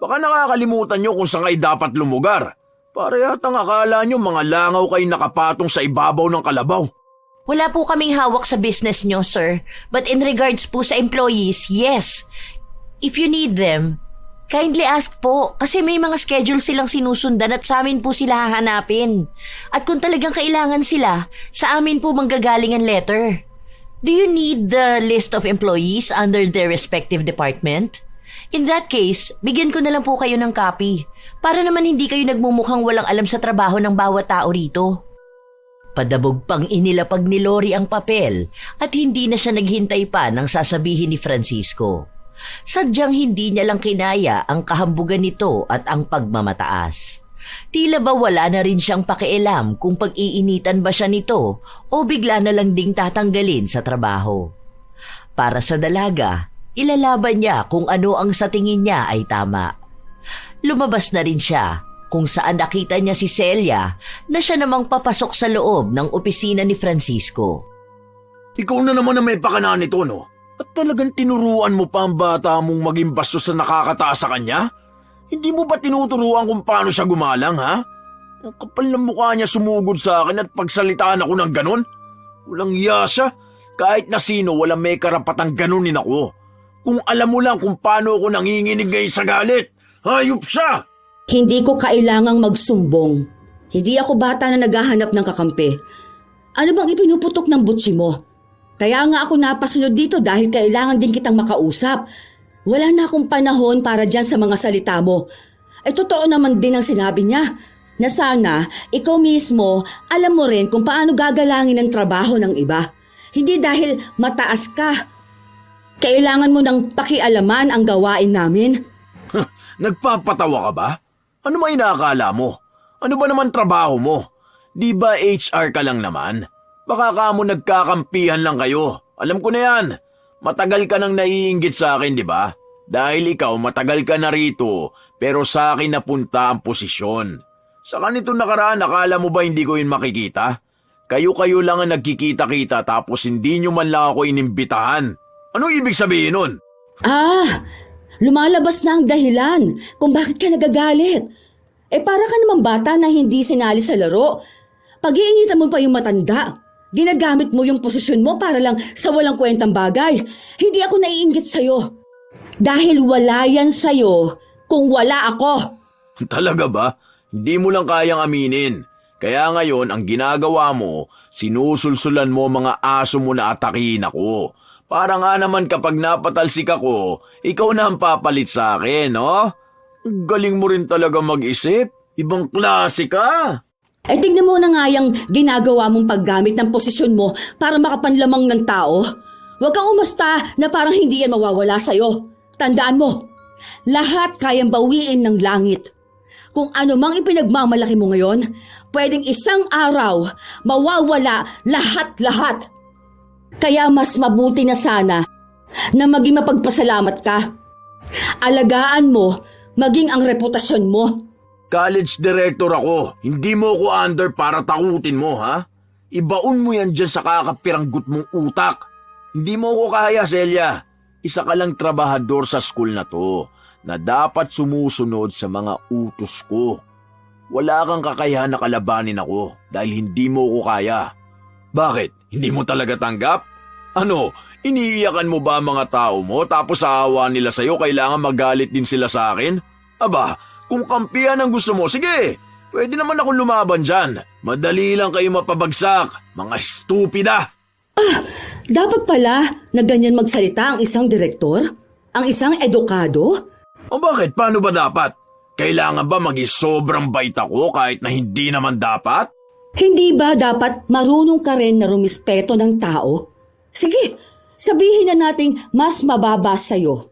Baka nakakalimutan nyo kung saan kayo dapat lumugar. Para yatang akala nyo mga langaw kayo nakapatong sa ibabaw ng kalabaw. Wala po kaming hawak sa business nyo, sir. But in regards po sa employees, yes. If you need them, kindly ask po. Kasi may mga schedule silang sinusundan at sa amin po sila hahanapin. At kung talagang kailangan sila, sa amin po manggagaling ang letter. Do you need the list of employees under their respective department? In that case, bigyan ko na lang po kayo ng copy. Para naman hindi kayo nagmumukhang walang alam sa trabaho ng bawat tao rito. Padabog pang inilapag ni Lori ang papel at hindi na siya naghintay pa ng sasabihin ni Francisco. Sadyang hindi niya lang kinaya ang kahambugan nito at ang pagmamataas. Tila ba wala na rin siyang pakialam kung pag-iinitan ba siya nito o bigla na lang ding tatanggalin sa trabaho. Para sa dalaga, ilalaban niya kung ano ang sa tingin niya ay tama. Lumabas na rin siya kung saan nakita niya si Celia na siya namang papasok sa loob ng opisina ni Francisco. Ikaw na naman ang may pakanaan nito, no? At talagang tinuruan mo pa ang bata mong maging bastos na nakakataas sa kanya? Hindi mo ba tinuturuan kung paano siya gumalang, ha? Ang kapal ng mukha niya sumugod sa akin at pagsalitaan ako ng ganon. Walang iya siya. Kahit na sino, walang may karapatang ganunin ako. Kung alam mo lang kung paano ako nanginginig ngayon sa galit, hayop siya! Hindi ko kailangang magsumbong. Hindi ako bata na naghahanap ng kakampi. Ano bang ipinuputok ng butsi mo? Kaya nga ako napasunod dito dahil kailangan din kitang makausap. Wala na akong panahon para dyan sa mga salita mo. Ay totoo naman din ang sinabi niya na sana ikaw mismo alam mo rin kung paano gagalangin ang trabaho ng iba. Hindi dahil mataas ka. Kailangan mo nang pakialaman ang gawain namin. Nagpapatawa ka ba? Ano ba inaakala mo? Ano ba naman trabaho mo? Di ba HR ka lang naman? Baka ka mo nagkakampihan lang kayo. Alam ko na yan. Matagal ka nang naiinggit sa akin, di ba? Dahil ikaw matagal ka na rito, pero sa akin napunta ang posisyon. Sa kanito nakaraan, akala mo ba hindi ko yun makikita? Kayo-kayo lang ang nagkikita-kita tapos hindi nyo man lang ako inimbitahan. Anong ibig sabihin nun? Lumalabas na ang dahilan kung bakit ka nagagalit. Para ka naman bata na hindi sinali sa laro. Pag-iinitan mo pa yung matanda. Ginagamit mo yung posisyon mo para lang sa walang kwentang bagay. Hindi ako naiinggit sa'yo. Dahil wala yan sa'yo kung wala ako. Talaga ba? Hindi mo lang kayang aminin. Kaya ngayon, ang ginagawa mo, sinusulsulan mo mga aso mo na atakihin ako. Para nga naman kapag napatalsik ako, ikaw na ang papalit sa akin, no? Galing mo rin talaga mag-isip. Ibang klase ka. Tignan mo na nga yung ginagawa mong paggamit ng posisyon mo para makapanlamang ng tao. Huwag kang umasta na parang hindi yan mawawala sa'yo. Tandaan mo, lahat kayang bawiin ng langit. Kung ano mang ipinagmamalaki mo ngayon, pwedeng isang araw mawawala lahat-lahat. Kaya mas mabuti na sana na maging mapagpasalamat ka. Alagaan mo maging ang reputasyon mo. College director ako. Hindi mo ko under para takutin mo, ha? Ibaon mo yan dyan sa kakapiranggut mong utak. Hindi mo ko kaya, Celia. Isa ka lang trabahador sa school na to na dapat sumusunod sa mga utos ko. Wala kang kakayahan na kalabanin ako dahil hindi mo ko kaya. Bakit? Hindi mo talaga tanggap? Ano, iniiyakan mo ba ang mga tao mo tapos sa awa nila sa'yo kailangan magalit din sila sa akin? Aba, kung kampihan ang gusto mo, sige, pwede naman akong lumaban dyan. Madali lang kayo mapabagsak, mga stupida. Dapat pala na ganyan magsalita ang isang direktor? Ang isang edukado? O bakit? Paano ba dapat? Kailangan ba maging sobrang bait ako kahit na hindi naman dapat? Hindi ba dapat marunong ka rin na rumispeto ng tao? Sige, sabihin na nating mas mababa sa'yo.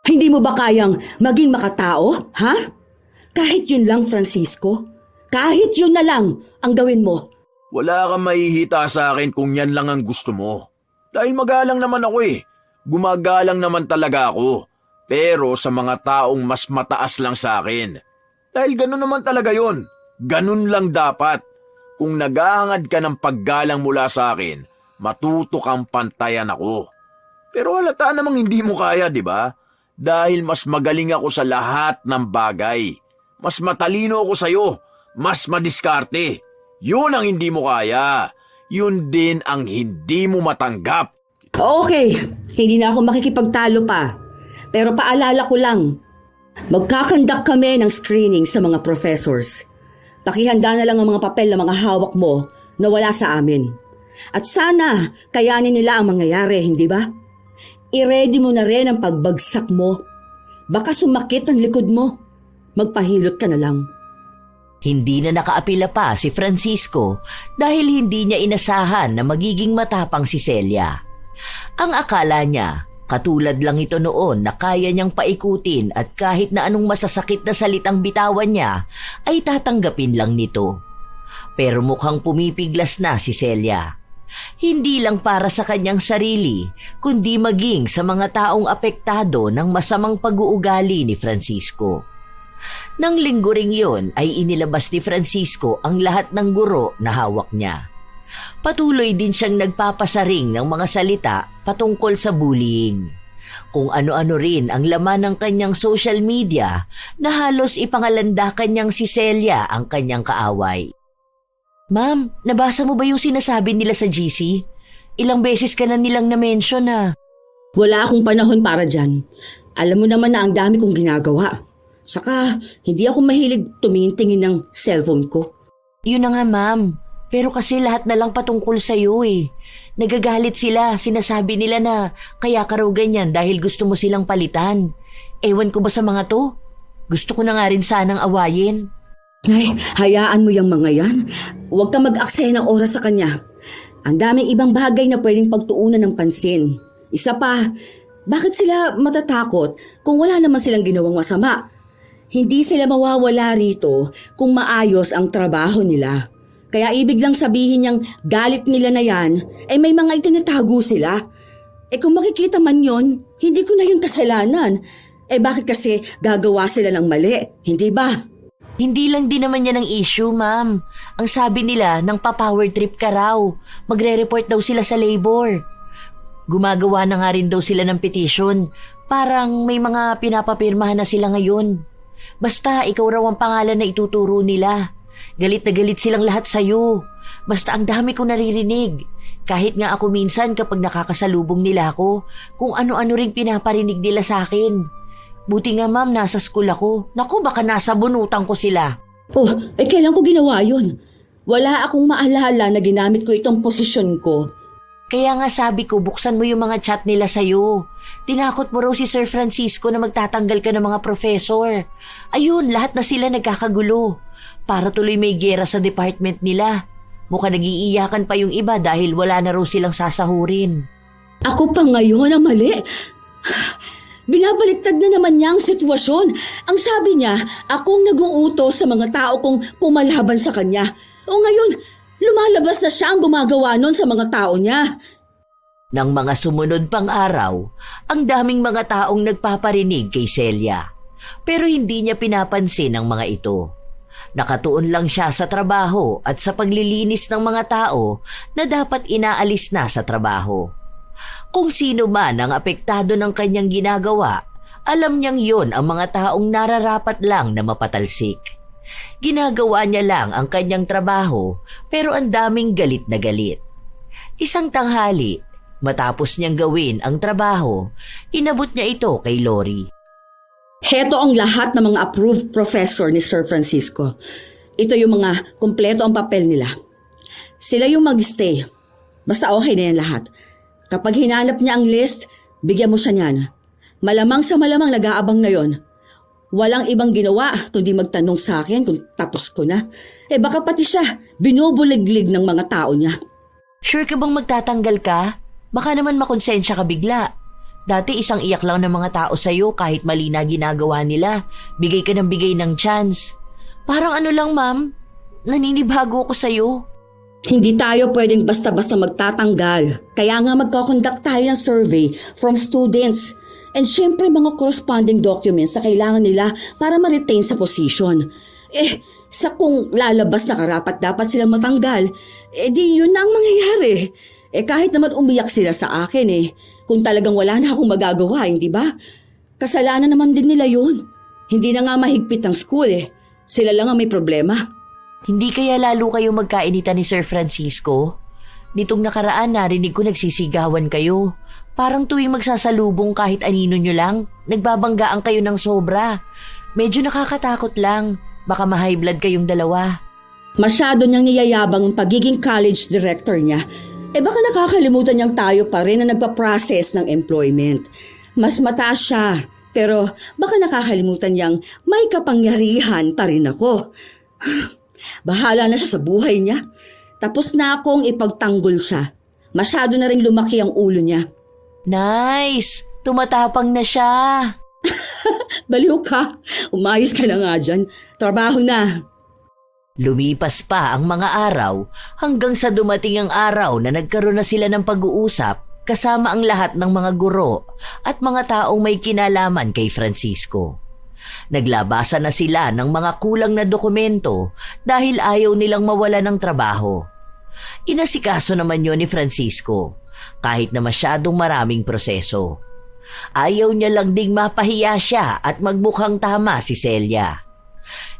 Hindi mo ba kayang maging makatao, ha? Kahit yun lang, Francisco. Kahit yun na lang ang gawin mo. Wala kang mahihita sa akin kung yan lang ang gusto mo. Dahil magalang naman ako eh. Gumagalang naman talaga ako. Pero sa mga taong mas mataas lang sa akin. Dahil ganun naman talaga yon. Ganun lang dapat. Kung naghahangad ka ng paggalang mula sa akin, matuto kang pantayan ako. Pero halata namang hindi mo kaya, di ba? Dahil mas magaling ako sa lahat ng bagay. Mas matalino ako sa'yo. Mas madiskarte. Yun ang hindi mo kaya. Yun din ang hindi mo matanggap. Okay, hindi na ako makikipagtalo pa. Pero paalala ko lang, magkakandak kami ng screening sa mga professors. Pakihanda na lang ang mga papel na mga hawak mo na wala sa amin. At sana kayanin nila ang mangyayari, hindi ba? I-ready mo na rin ang pagbagsak mo. Baka sumakit ang likod mo. Magpahilot ka na lang. Hindi na nakaapila pa si Francisco dahil hindi niya inasahan na magiging matapang si Celia. Ang akala niya, katulad lang ito noon na kaya niyang paikutin at kahit na anong masasakit na salitang bitawan niya ay tatanggapin lang nito. Pero mukhang pumipiglas na si Celia. Hindi lang para sa kanyang sarili, kundi maging sa mga taong apektado ng masamang pag-uugali ni Francisco. Nang linggo ring yun ay inilabas ni Francisco ang lahat ng guro na hawak niya. Patuloy din siyang nagpapasaring ng mga salita patungkol sa bullying. Kung ano-ano rin ang laman ng kanyang social media na halos ipangalanda kanyang si Celia ang kanyang kaaway. Ma'am, nabasa mo ba yung sinasabi nila sa GC? Ilang beses ka na nilang na-mention na. Wala akong panahon para dyan. Alam mo naman na ang dami kong ginagawa. Saka, hindi ako mahilig tumingin-tingin ng cellphone ko. Yun na nga, ma'am. Pero kasi lahat na lang patungkol sa'yo eh. Nagagalit sila, sinasabi nila na kaya ka raw ganyan dahil gusto mo silang palitan. Ewan ko ba sa mga to? Gusto ko na nga rin sanang awayin. Ay, hayaan mo yung mga yan. Huwag ka mag-aksaya ng oras sa kanya. Ang daming ibang bagay na pwedeng pagtuunan ng pansin. Isa pa, bakit sila matatakot kung wala naman silang ginawang masama? Hindi sila mawawala rito kung maayos ang trabaho nila. Kaya ibig lang sabihin niyang galit nila na yan, ay may mga itinatago sila. Kung makikita man yon, hindi ko na yun kasalanan. Bakit kasi gagawa sila ng mali, hindi ba? Hindi lang din naman yan ang issue, ma'am. Ang sabi nila, nang pa-power trip ka raw. Magre-report daw sila sa labor. Gumagawa na nga rin daw sila ng petition. Parang may mga pinapapirmahan na sila ngayon. Basta ikaw raw ang pangalan na ituturo nila. Galit na galit silang lahat sa'yo. Basta ang dami kong naririnig. Kahit nga ako minsan kapag nakakasalubong nila ako, kung ano-ano ring pinaparinig nila sa akin. Buti nga ma'am, nasa school ako. Naku, baka nasa bunutan ko sila. Kailan ko ginawa yun? Wala akong maalala na ginamit ko itong posisyon ko. Kaya nga sabi ko, buksan mo yung mga chat nila sa'yo. Tinakot mo raw si Sir Francisco na magtatanggal ka ng mga professor. Ayun, lahat na sila nagkakagulo. Para tuloy may gera sa department nila. Mukhang nag-iiyakan pa yung iba dahil wala na raw silang sasahurin. Ako pa ngayon ang mali. Binabaliktad na naman niya ang sitwasyon. Ang sabi niya, akong nag-uutos sa mga tao kong kumalaban sa kanya. O ngayon, lumalabas na siya ang gumagawa nun sa mga tao niya. Nang mga sumunod pang araw, ang daming mga taong nagpaparinig kay Celia. Pero hindi niya pinapansin ang mga ito. Nakatuon lang siya sa trabaho at sa paglilinis ng mga tao na dapat inaalis na sa trabaho. Kung sino man ang apektado ng kanyang ginagawa, alam niyang yon ang mga taong nararapat lang na mapatalsik. Ginagawa niya lang ang kanyang trabaho pero ang daming galit na galit. Isang tanghali, matapos niyang gawin ang trabaho, inabot niya ito kay Lori. Heto ang lahat ng mga approved professor ni Sir Francisco. Ito yung mga kumpleto ang papel nila. Sila yung mag-stay. Basta okay na yan lahat. Kapag hinanap niya ang list, bigyan mo siya niyan. Malamang sa malamang nag-aabang na yon. Walang ibang ginawa kundi magtanong sa akin kung tapos ko na. Baka pati siya binubuliglig ng mga tao niya. Sure ka bang magtatanggal ka? Baka naman makonsensya ka bigla. Dati isang iyak lang ng mga tao sa'yo kahit mali na ginagawa nila. Bigay ka ng bigay ng chance. Parang ano lang, ma'am, naninibago ko sa'yo. Hindi tayo pwedeng basta-basta magtatanggal. Kaya nga magkakonduct tayo ng survey from students. And syempre mga corresponding documents na kailangan nila para ma-retain sa position. Sa kung lalabas na karapat dapat silang matanggal, di yun na ang mangyayari. Kahit naman umiyak sila sa akin kung talagang wala na akong magagawa, hindi ba? Kasalanan naman din nila yun. Hindi na nga mahigpit ang school Sila lang ang may problema. Hindi kaya lalo kayo magkainitan ni Sir Francisco? Nitong nakaraan narinig ko nagsisigawan kayo. Parang tuwing magsasalubong kahit anino nyo lang, nagbabanggaan kayo ng sobra. Medyo nakakatakot lang. Baka ma-high blood kayong dalawa. Masyado niyang niyayabang ang pagiging college director niya. Baka nakakalimutan niyang tayo pa rin na nagpa-process ng employment. Mas mataas siya, pero baka nakakalimutan niyang may kapangyarihan pa rin ako. Bahala na siya sa buhay niya. Tapos na akong ipagtanggol siya. Masyado na rin lumaki ang ulo niya. Nice! Tumatapang na siya. Baliw ka. Umayos ka na nga dyan. Trabaho na. Lumipas pa ang mga araw hanggang sa dumating ang araw na nagkaroon na sila ng pag-uusap kasama ang lahat ng mga guro at mga taong may kinalaman kay Francisco. Naglabasan na sila ng mga kulang na dokumento dahil ayaw nilang mawala ng trabaho. Inasikaso naman yun ni Francisco kahit na masyadong maraming proseso. Ayaw niya lang ding mapahiya siya at magmukhang tama si Celia.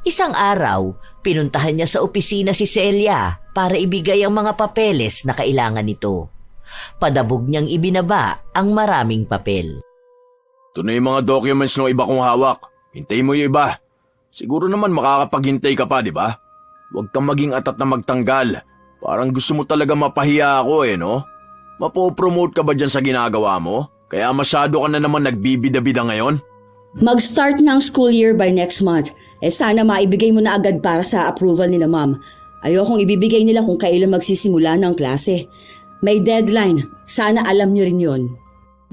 Isang araw, pinuntahan niya sa opisina si Celia para ibigay ang mga papeles na kailangan nito. Padabog niyang ibinaba ang maraming papel. Ito na yung mga documents ng iba kong hawak. Hintay mo yung iba. Siguro naman makakapaghintay ka pa, di ba? Huwag kang maging atat na magtanggal. Parang gusto mo talaga mapahiya ako no? Mapopromote ka ba dyan sa ginagawa mo? Kaya masyado ka na naman nagbibida-bida ngayon? Mag-start na ang school year by next month. Sana maibigay mo na agad para sa approval ni na ma'am. Ayokong ibibigay nila kung kailan magsisimula ng klase. May deadline. Sana alam niyo rin yun.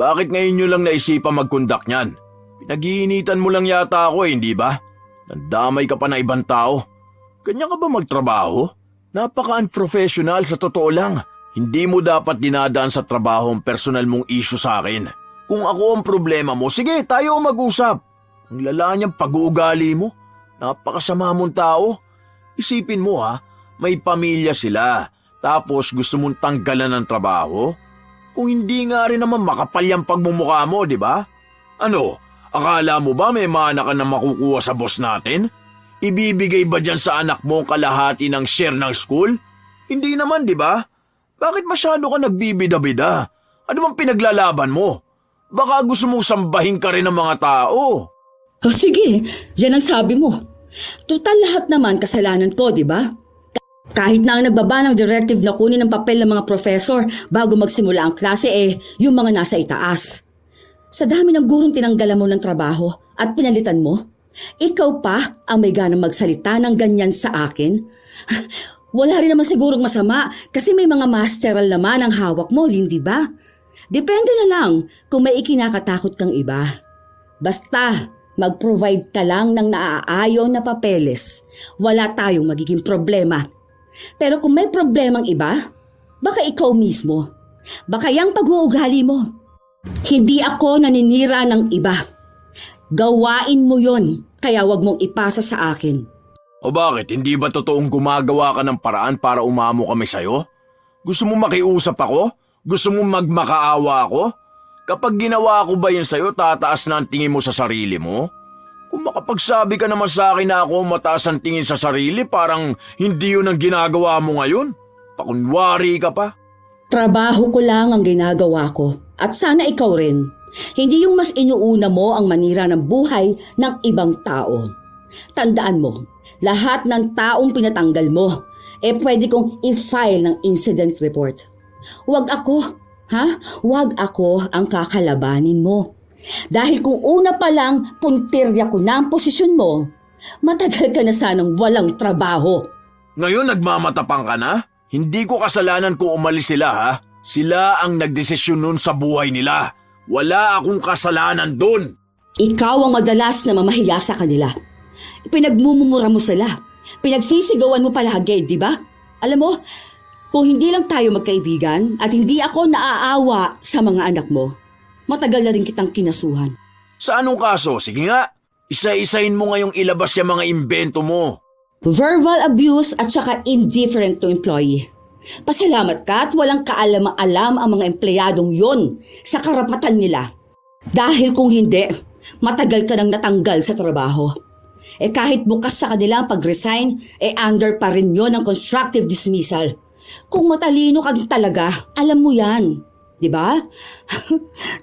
Bakit ngayon nyo lang naisipan mag-conduct niyan? Pinag-iinitan mo lang yata ako hindi ba? Nandamay ka pa na ibang tao. Kanya ka ba magtrabaho? Napaka-unprofessional sa totoo lang. Hindi mo dapat dinadaan sa trabaho ang personal mong issue sa akin. Kung ako ang problema mo, sige tayo mag-usap. Ang lala niyang pag-uugali mo. Napakasama mong tao. Isipin mo may pamilya sila. Tapos gusto mong tanggalan ng trabaho? Kung hindi nga rin naman makapal yung pagmumukha mo, di ba? Ano? Akala mo ba may mana ka na makukuha sa boss natin? Ibibigay ba dyan sa anak mo ang kalahati ng share ng school? Hindi naman, di ba? Bakit masyado ka nagbibida-bida? Ano bang pinaglalaban mo? Baka gusto mong sambahin ka rin ng mga tao. Sige, yan ang sabi mo. Total lahat naman kasalanan ko, di ba? Kahit na ang nagbaba ng directive na kunin ng papel ng mga professor bago magsimula ang klase yung mga nasa itaas. Sa dami ng gurong tinanggalan mo ng trabaho at pinalitan mo, ikaw pa ang may ganang magsalita ng ganyan sa akin? Wala rin naman sigurong masama kasi may mga masteral naman ang hawak mo, hindi ba? Depende na lang kung may ikinakatakot kang iba. Basta mag-provide ka lang ng naaayon na papeles, wala tayong magiging problema. Pero kung may problemang iba, baka ikaw mismo. Baka yung pag-uugali mo. Hindi ako naninira ng iba. Gawain mo yon, kaya wag mong ipasa sa akin. O bakit? Hindi ba totoong gumagawa ka ng paraan para umamo kami sa'yo? Gusto mo makiusap ako? Gusto mo magmakaawa ako? Kapag ginawa ko ba yun sa'yo, tataas na ang tingin mo sa sarili mo? Kung makapagsabi ka naman sa akin na ako mataas ang tingin sa sarili, parang hindi yun ang ginagawa mo ngayon. Pakunwari ka pa. Trabaho ko lang ang ginagawa ko at sana ikaw rin. Hindi yung mas inuuna mo ang manira ng buhay ng ibang tao. Tandaan mo, lahat ng taong pinatanggal mo, pwede kong i-file ng incident report. Huwag ako. Ha? Huwag ako ang kakalabanin mo. Dahil kung una pa lang puntirya ko na ang posisyon mo, matagal ka na sanang walang trabaho. Ngayon nagmamatapang ka na? Hindi ko kasalanan kung umalis sila ha. Sila ang nagdesisyon nun sa buhay nila. Wala akong kasalanan dun. Ikaw ang madalas na mamahiya sa kanila. Pinagmumura mo sila. Pinagsisigawan mo palagi, di ba? Alam mo, kung hindi lang tayo magkaibigan at hindi ako naaawa sa mga anak mo, matagal na rin kitang kinasuhan. Sa anong kaso? Sige nga. Isa-isahin mo ngayong ilabas yung mga imbento mo. Verbal abuse at saka indifferent to employee. Pasalamat ka at walang kaalam-alam ang mga empleyadong yon sa karapatan nila. Dahil kung hindi, matagal ka nang natanggal sa trabaho. Kahit bukas sa kanila ang pag-resign, under pa rin yon ang constructive dismissal. Kung matalino ka talaga, alam mo yan. Diba?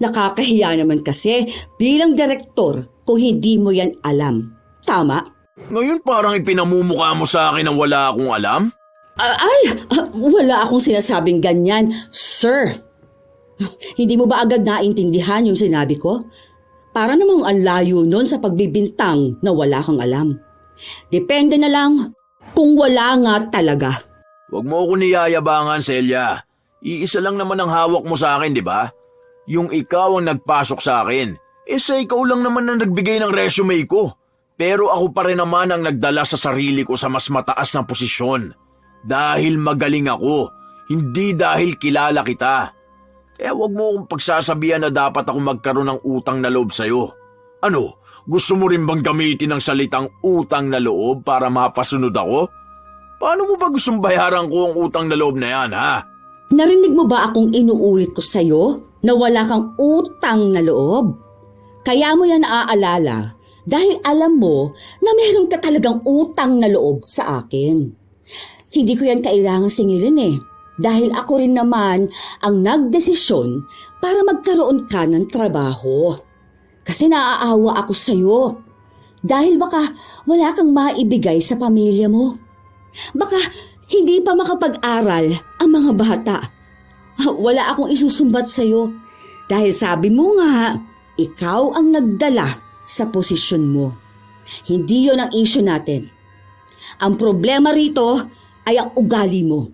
Nakakahiya naman kasi bilang direktor kung hindi mo yan alam. Tama? Ngayon parang ipinamumukha mo sa akin na wala akong alam? Wala akong sinasabing ganyan, sir. Hindi mo ba agad naintindihan yung sinabi ko? Para namang ang layo nun sa pagbibintang na wala kang alam. Depende na lang kung wala nga talaga. Huwag mo ako niyayabangan, Celia. Iisa lang naman ang hawak mo sa akin, di ba? Yung ikaw ang nagpasok sa akin. Sa ikaw lang naman ang nagbigay ng resume ko. Pero ako pa rin naman ang nagdala sa sarili ko sa mas mataas na posisyon. Dahil magaling ako, hindi dahil kilala kita. Kaya huwag mo akong pagsasabihan na dapat ako magkaroon ng utang na loob sa'yo. Ano, gusto mo rin bang gamitin ang salitang utang na loob para mapasunod ako? Paano mo ba gustong bayaran ko ang utang na loob na yan, ha? Narinig mo ba akong inuulit ko sa'yo na wala kang utang na loob? Kaya mo yan naaalala dahil alam mo na meron ka talagang utang na loob sa akin. Hindi ko yan kailangang singilin dahil ako rin naman ang nagdesisyon para magkaroon ka ng trabaho. Kasi naaawa ako sa'yo dahil baka wala kang maibigay sa pamilya mo. Baka hindi pa makapag-aral ang mga bata. Wala akong isusumbat sa'yo dahil sabi mo nga, ikaw ang nagdala sa posisyon mo. Hindi yon ang issue natin. Ang problema rito ay ang ugali mo.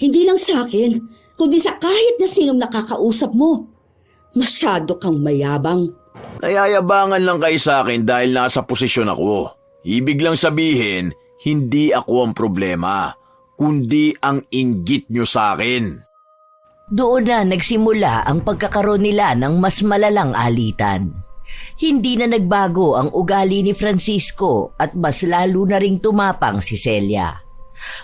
Hindi lang sa akin, kundi sa kahit na sinong nakakausap mo. Masyado kang mayabang. Nayayabangan lang kayo sa akin dahil nasa posisyon ako. Ibig lang sabihin, hindi ako ang problema, kundi ang inggit nyo sa akin. Doon na nagsimula ang pagkakaroon nila ng mas malalang alitan. Hindi na nagbago ang ugali ni Francisco at mas lalo na ring tumapang si Celia.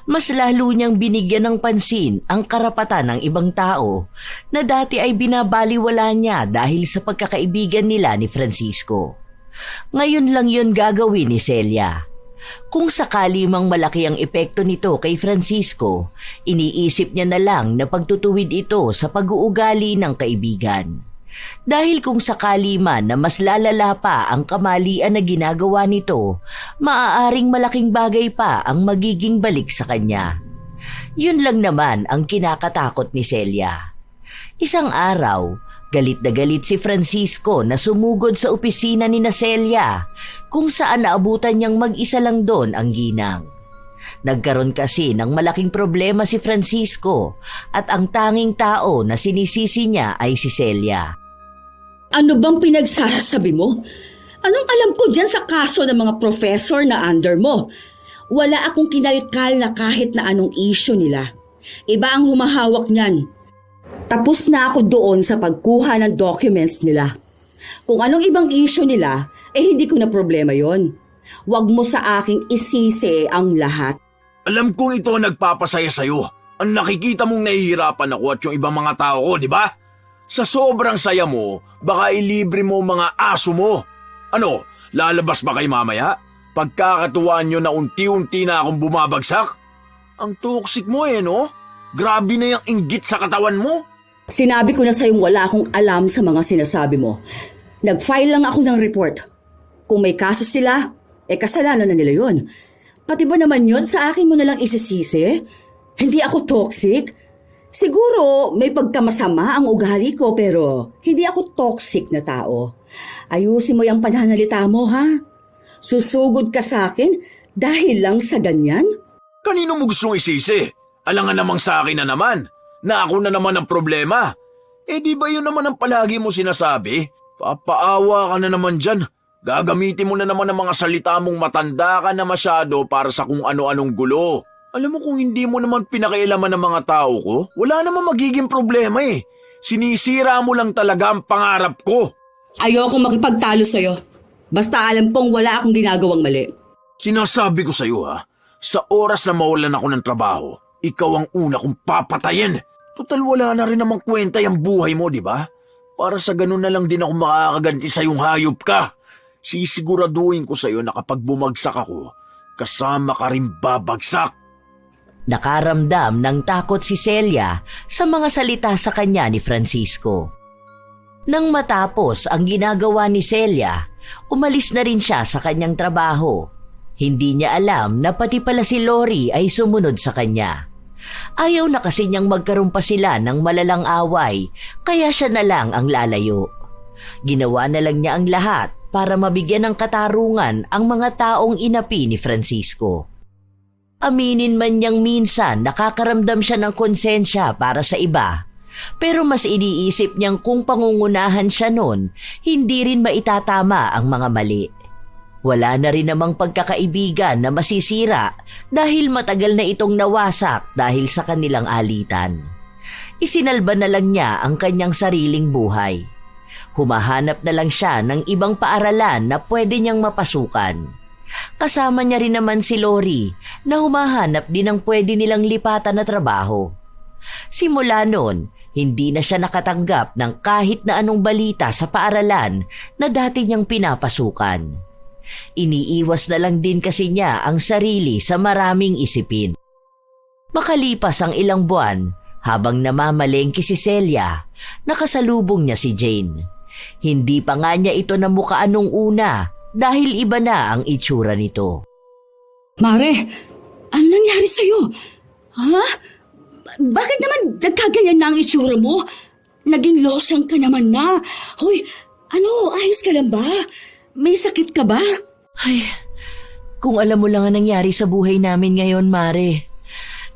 Mas lalo niyang binigyan ng pansin ang karapatan ng ibang tao na dati ay binabaliwala niya dahil sa pagkakaibigan nila ni Francisco. Ngayon lang yun gagawin ni Celia. Kung sakali mang malaki ang epekto nito kay Francisco, iniisip niya na lang na pagtutuwid ito sa pag-uugali ng kaibigan. Dahil kung sakali man na mas lalala pa ang kamalian na ginagawa nito, maaaring malaking bagay pa ang magiging balik sa kanya. Yun lang naman ang kinakatakot ni Celia. Isang araw, galit na galit si Francisco na sumugod sa opisina ni Celia kung saan naabutan niyang mag-isa lang doon ang ginang. Nagkaroon kasi ng malaking problema si Francisco at ang tanging tao na sinisisi niya ay si Celia. Ano bang pinagsasabi mo? Anong alam ko dyan sa kaso ng mga professor na under mo? Wala akong kinalkal na kahit na anong issue nila. Iba ang humahawak niyan. Tapos na ako doon sa pagkuha ng documents nila. Kung anong ibang issue nila, hindi ko na problema yon. Huwag mo sa aking isisi ang lahat. Alam kong ito ang nagpapasaya sa'yo. Ang nakikita mong nahihirapan ako at yung ibang mga tao ko, di ba? Sa sobrang saya mo, baka ilibre mo mga aso mo. Ano, lalabas ba kay mamaya? Pagkakatuwaan nyo na unti-unti na akong bumabagsak? Ang toxic mo no? Grabe na yung inggit sa katawan mo. Sinabi ko na sa'yong wala akong alam sa mga sinasabi mo. Nag-file lang ako ng report. Kung may kaso sila, kasalanan na nila yon. Pati ba naman yon sa akin mo nalang isisisi? Hindi ako toxic. Siguro may pagkamasama ang ugali ko pero hindi ako toxic na tao. Ayusin mo yung pananalita mo, ha? Susugod ka sa akin dahil lang sa ganyan? Kanino mo gustong isisi? Alangan namang sa akin na naman, na ako na naman ang problema. Di ba yun naman ang palagi mo sinasabi? Papaawa ka na naman dyan. Gagamitin mo na naman ang mga salita mong matanda ka na masyado para sa kung ano-anong gulo. Alam mo kung hindi mo naman pinakialaman ng mga tao ko, wala naman magiging problema eh. Sinisira mo lang talaga ang pangarap ko. Ayoko makipagtalo sa'yo. Basta alam kong wala akong ginagawang mali. Sinasabi ko sa'yo ha, sa oras na mawalan ako ng trabaho, ikaw ang una kong papatayin. Total wala na rin namang kwenta yung buhay mo, di ba? Para sa ganun na lang din ako makakaganti sa yung hayop ka. Sisiguraduhin ko sa'yo na kapag bumagsak ako, kasama ka rin babagsak. Nakaramdam ng takot si Celia sa mga salita sa kanya ni Francisco. Nang matapos ang ginagawa ni Celia, umalis na rin siya sa kanyang trabaho. Hindi niya alam na pati pala si Lori ay sumunod sa kanya. Ayaw na kasi niyang magkaroon pa sila ng malalang away, kaya siya na lang ang lalayo. Ginawa na lang niya ang lahat para mabigyan ng katarungan ang mga taong inapi ni Francisco. Aminin man niyang minsan nakakaramdam siya ng konsensya para sa iba, pero mas iniisip niyang kung pangungunahan siya noon, hindi rin maitatama ang mga mali. Wala na rin namang pagkakaibigan na masisira dahil matagal na itong nawasak dahil sa kanilang alitan. Isinalba na lang niya ang kanyang sariling buhay. Humahanap na lang siya ng ibang paaralan na pwede niyang mapasukan. Kasama niya rin naman si Lori na humahanap din ng pwede nilang lipatan na trabaho. Simula noon, hindi na siya nakatanggap ng kahit na anong balita sa paaralan na dati niyang pinapasukan. Iniiwas na lang din kasi niya ang sarili sa maraming isipin. Makalipas ang ilang buwan, habang namamalengke si Celia, nakasalubong niya si Jane. Hindi pa nga niya ito namukaan nung una dahil iba na ang itsura nito. Mare, ano nangyari sa'yo? Ha? Bakit naman nagkaganyan na ang itsura mo? Naging losang ka naman na. Hoy, ano, ayos ka lang ba? May sakit ka ba? Ay, kung alam mo lang ang nangyari sa buhay namin ngayon, Mare.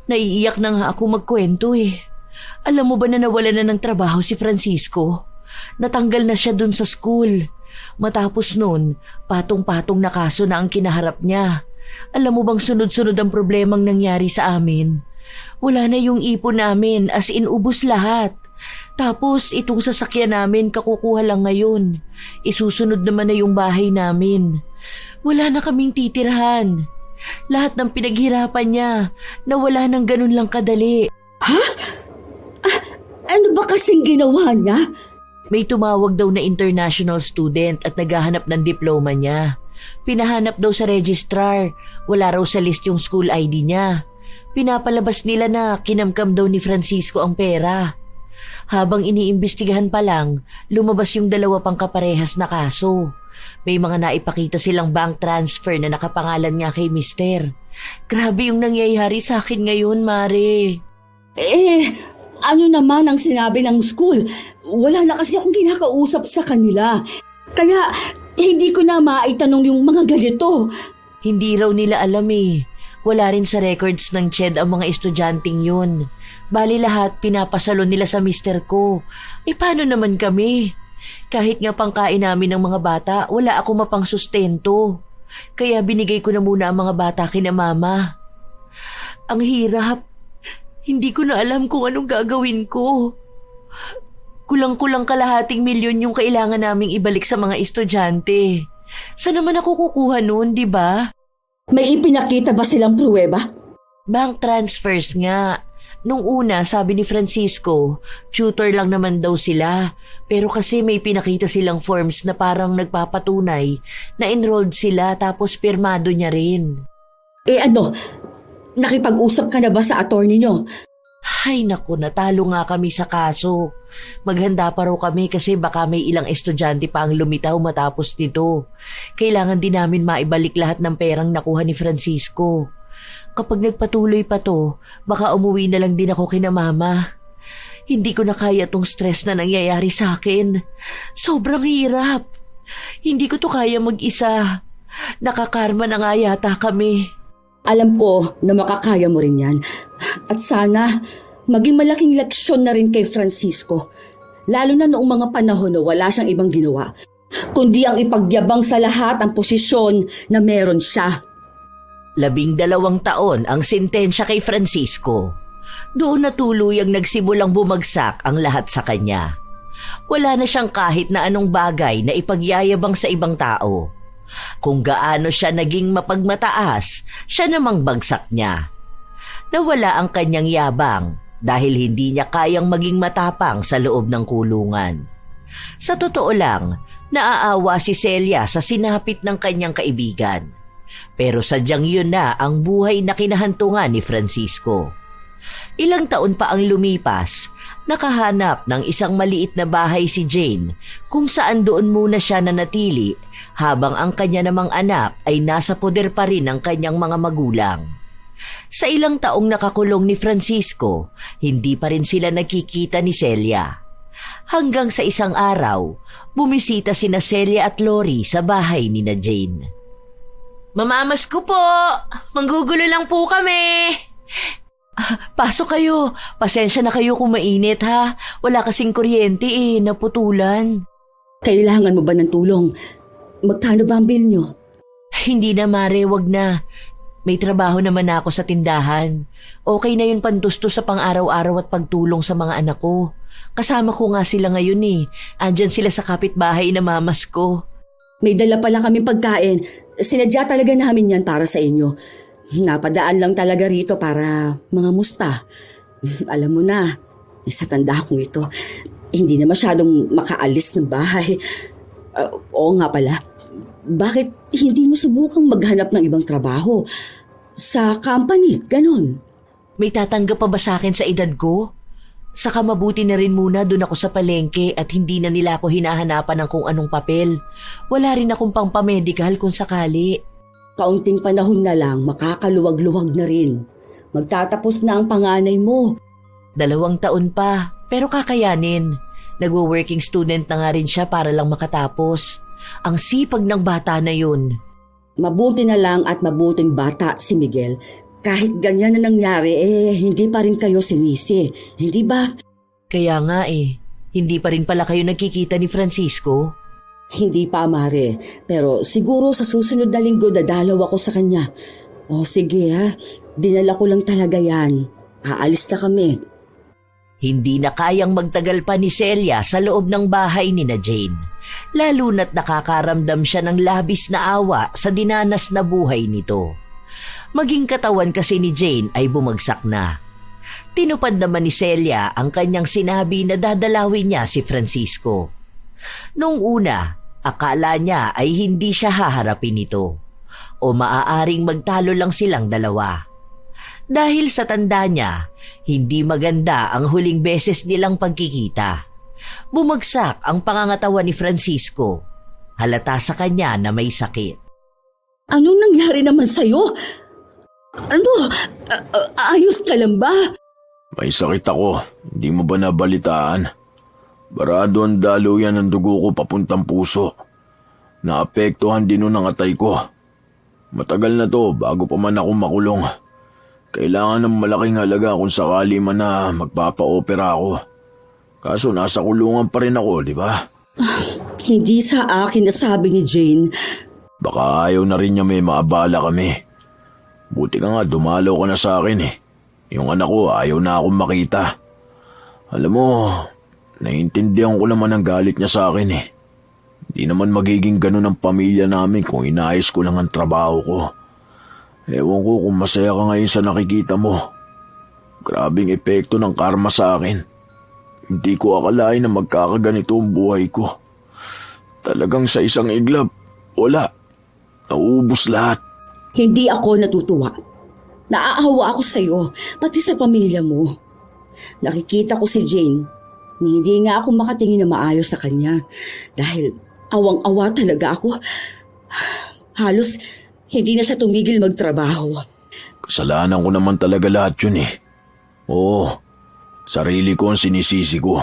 Naiiyak na nga ako magkwento eh. Alam mo ba na nawala na ng trabaho si Francisco? Natanggal na siya dun sa school. Matapos nun, patong-patong na kaso na ang kinaharap niya. Alam mo bang sunod-sunod ang problemang nangyari sa amin? Wala na yung ipon namin, as in ubos lahat. Tapos itong sasakyan namin kakukuha lang ngayon. Isusunod naman na yung bahay namin. Wala na kaming titirhan. Lahat ng pinaghirapan niya, nawala ng ganun lang kadali. Ha? Ano ba kasing ginawa niya? May tumawag daw na international student at naghahanap ng diploma niya. Pinahanap daw sa registrar. Wala raw sa list yung school ID niya. Pinapalabas nila na kinamkam daw ni Francisco ang pera. Habang iniimbestigahan pa lang, lumabas yung dalawa pang kaparehas na kaso. May mga naipakita silang bank transfer na nakapangalan nga kay Mister. Grabe yung nangyayari sa akin ngayon, Mare. Ano naman ang sinabi ng school? Wala na kasi akong kinakausap sa kanila. Kaya hindi ko na maitanong yung mga ganito. Hindi raw nila alam eh. Wala rin sa records ng CHED ang mga estudyanteng yun. Bali lahat pinapasalo nila sa mister ko. Paano naman kami? Kahit nga pangkain namin ng mga bata, wala ako mapang sustento. Kaya binigay ko na muna ang mga bata kina mama. Ang hirap. Hindi ko na alam kung anong gagawin ko. Kulang-kulang kalahating milyon yung kailangan naming ibalik sa mga estudyante. Saan naman ako kukuha noon, di ba? May ipinakita ba silang pruweba? Bank transfers nga. Nung una, sabi ni Francisco, tutor lang naman daw sila. Pero kasi may pinakita silang forms na parang nagpapatunay na enrolled sila tapos pirmado niya rin. Nakipag-usap ka na ba sa attorney nyo? Ay naku, natalo nga kami sa kaso. Maghanda pa raw kami kasi baka may ilang estudyante pa ang lumitaw matapos nito. Kailangan din namin maibalik lahat ng perang nakuha ni Francisco. Kapag nagpatuloy pa to, baka umuwi na lang din ako kina mama. Hindi ko na kaya tong stress na nangyayari sa akin. Sobrang hirap. Hindi ko to kaya mag-isa. Nakakarma na nga yata kami. Alam ko na makakaya mo rin yan. At sana, maging malaking leksyon na rin kay Francisco. Lalo na noong mga panahon na wala siyang ibang ginawa, kundi ang ipagyabang sa lahat ang posisyon na meron siya. 12 taon ang sentensya kay Francisco. Doon na tuluyang nagsimulang bumagsak ang lahat sa kanya. Wala na siyang kahit na anong bagay na ipagyayabang sa ibang tao. Kung gaano siya naging mapagmataas, siya namang bagsak niya. Nawala ang kanyang yabang dahil hindi niya kayang maging matapang sa loob ng kulungan. Sa totoo lang, naaawa si Celia sa sinapit ng kanyang kaibigan. Pero sadyang yun na ang buhay na kinahantungan ni Francisco. Ilang taon pa ang lumipas, nakahanap ng isang maliit na bahay si Jane kung saan doon muna siya nanatili habang ang kanya namang anak ay nasa poder pa rin ng kanyang mga magulang. Sa ilang taong nakakulong ni Francisco, hindi pa rin sila nakikita ni Celia. Hanggang sa isang araw, bumisita sina Celia at Lori sa bahay ni na Jane. Mamamas ko po! Manggugulo lang po kami! Pasok kayo. Pasensya na kayo kung mainit ha. Wala kasing kuryente naputulan. Kailangan mo ba ng tulong? Magkano ba ang bill nyo? Hindi na Mare, wag na. May trabaho naman ako sa tindahan. Okay na yun pantusto sa pang-araw-araw at pagtulong sa mga anak ko. Kasama ko nga sila ngayon Andyan sila sa kapitbahay na mamas ko. May dala pala kaming pagkain. Sinadya talaga namin yan para sa inyo. Napadaan lang talaga rito para mga musta. Alam mo na, sa tanda kong ito, hindi na masyadong makaalis ng bahay. Oo nga pala, bakit hindi mo subukang maghanap ng ibang trabaho? Sa company, ganon. May tatanggap pa ba sa akin sa edad ko? Saka mabuti na rin muna doon ako sa palengke at hindi na nila ako hinahanapan ng kung anong papel. Wala rin akong pang-pamedical kung sakali. Kaunting panahon na lang, makakaluwag-luwag na rin. Magtatapos na ang panganay mo. 2 taon pa, pero kakayanin. Nagwo-working student na nga rin siya para lang makatapos. Ang sipag ng bata na yun. Mabuti na lang at mabuting bata si Miguel. Kahit ganyan na nangyari, hindi pa rin kayo sinisi. Hindi ba? Kaya nga hindi pa rin pala kayo nagkikita ni Francisco? Hindi pa, Mare. Pero siguro sa susunod na linggo dadalaw ako sa kanya. O sige ha, dinala ko lang talaga yan. Aalis na kami. Hindi na kayang magtagal pa ni Celia sa loob ng bahay ni na Jane. Lalo na't nakakaramdam siya ng labis na awa sa dinanas na buhay nito. Maging katawan kasi ni Jane ay bumagsak na. Tinupad naman ni Celia ang kanyang sinabi na dadalawin niya si Francisco. Noong una, akala niya ay hindi siya haharapin nito o maaaring magtalo lang silang dalawa. Dahil sa tanda niya, hindi maganda ang huling beses nilang pagkikita. Bumagsak ang pangangatawan ni Francisco. Halata sa kanya na may sakit. Anong nangyari naman sa'yo? Ayos ka lang ba? May sakit ako. Hindi mo ba nabalitaan? Barado ang daluyan ng dugo ko papuntang puso. Naapektuhan din nun ang atay ko. Matagal na to bago pa man ako makulong. Kailangan ng malaking halaga kung sakali man na magpapa-opera ako. Kaso nasa kulungan pa rin ako, di ba? Hindi sa akin nasabi ni Jane. Baka ayaw na rin niya may maabala kami. Buti ka nga dumalaw ka na sa akin Yung anak ko ayaw na akong makita. Alam mo, naiintindihan ko naman ang galit niya sa akin Hindi naman magiging ganun ang pamilya namin kung inaayos ko lang ang trabaho ko. Ewan ko kung masaya ka ngayon sa nakikita mo. Grabing epekto ng karma sa akin. Hindi ko akalain na magkakaganito ang buhay ko. Talagang sa isang iglap, wala. Nauubos lahat. Hindi ako natutuwa. Naaawa ako sa'yo, pati sa pamilya mo. Nakikita ko si Jane. Hindi nga ako makatingin na maayos sa kanya. Dahil awang-awa talaga ako. Halos hindi na siya tumigil magtrabaho. Kasalanan ko naman talaga lahat yun Oo. Sarili ko ang sinisisi ko.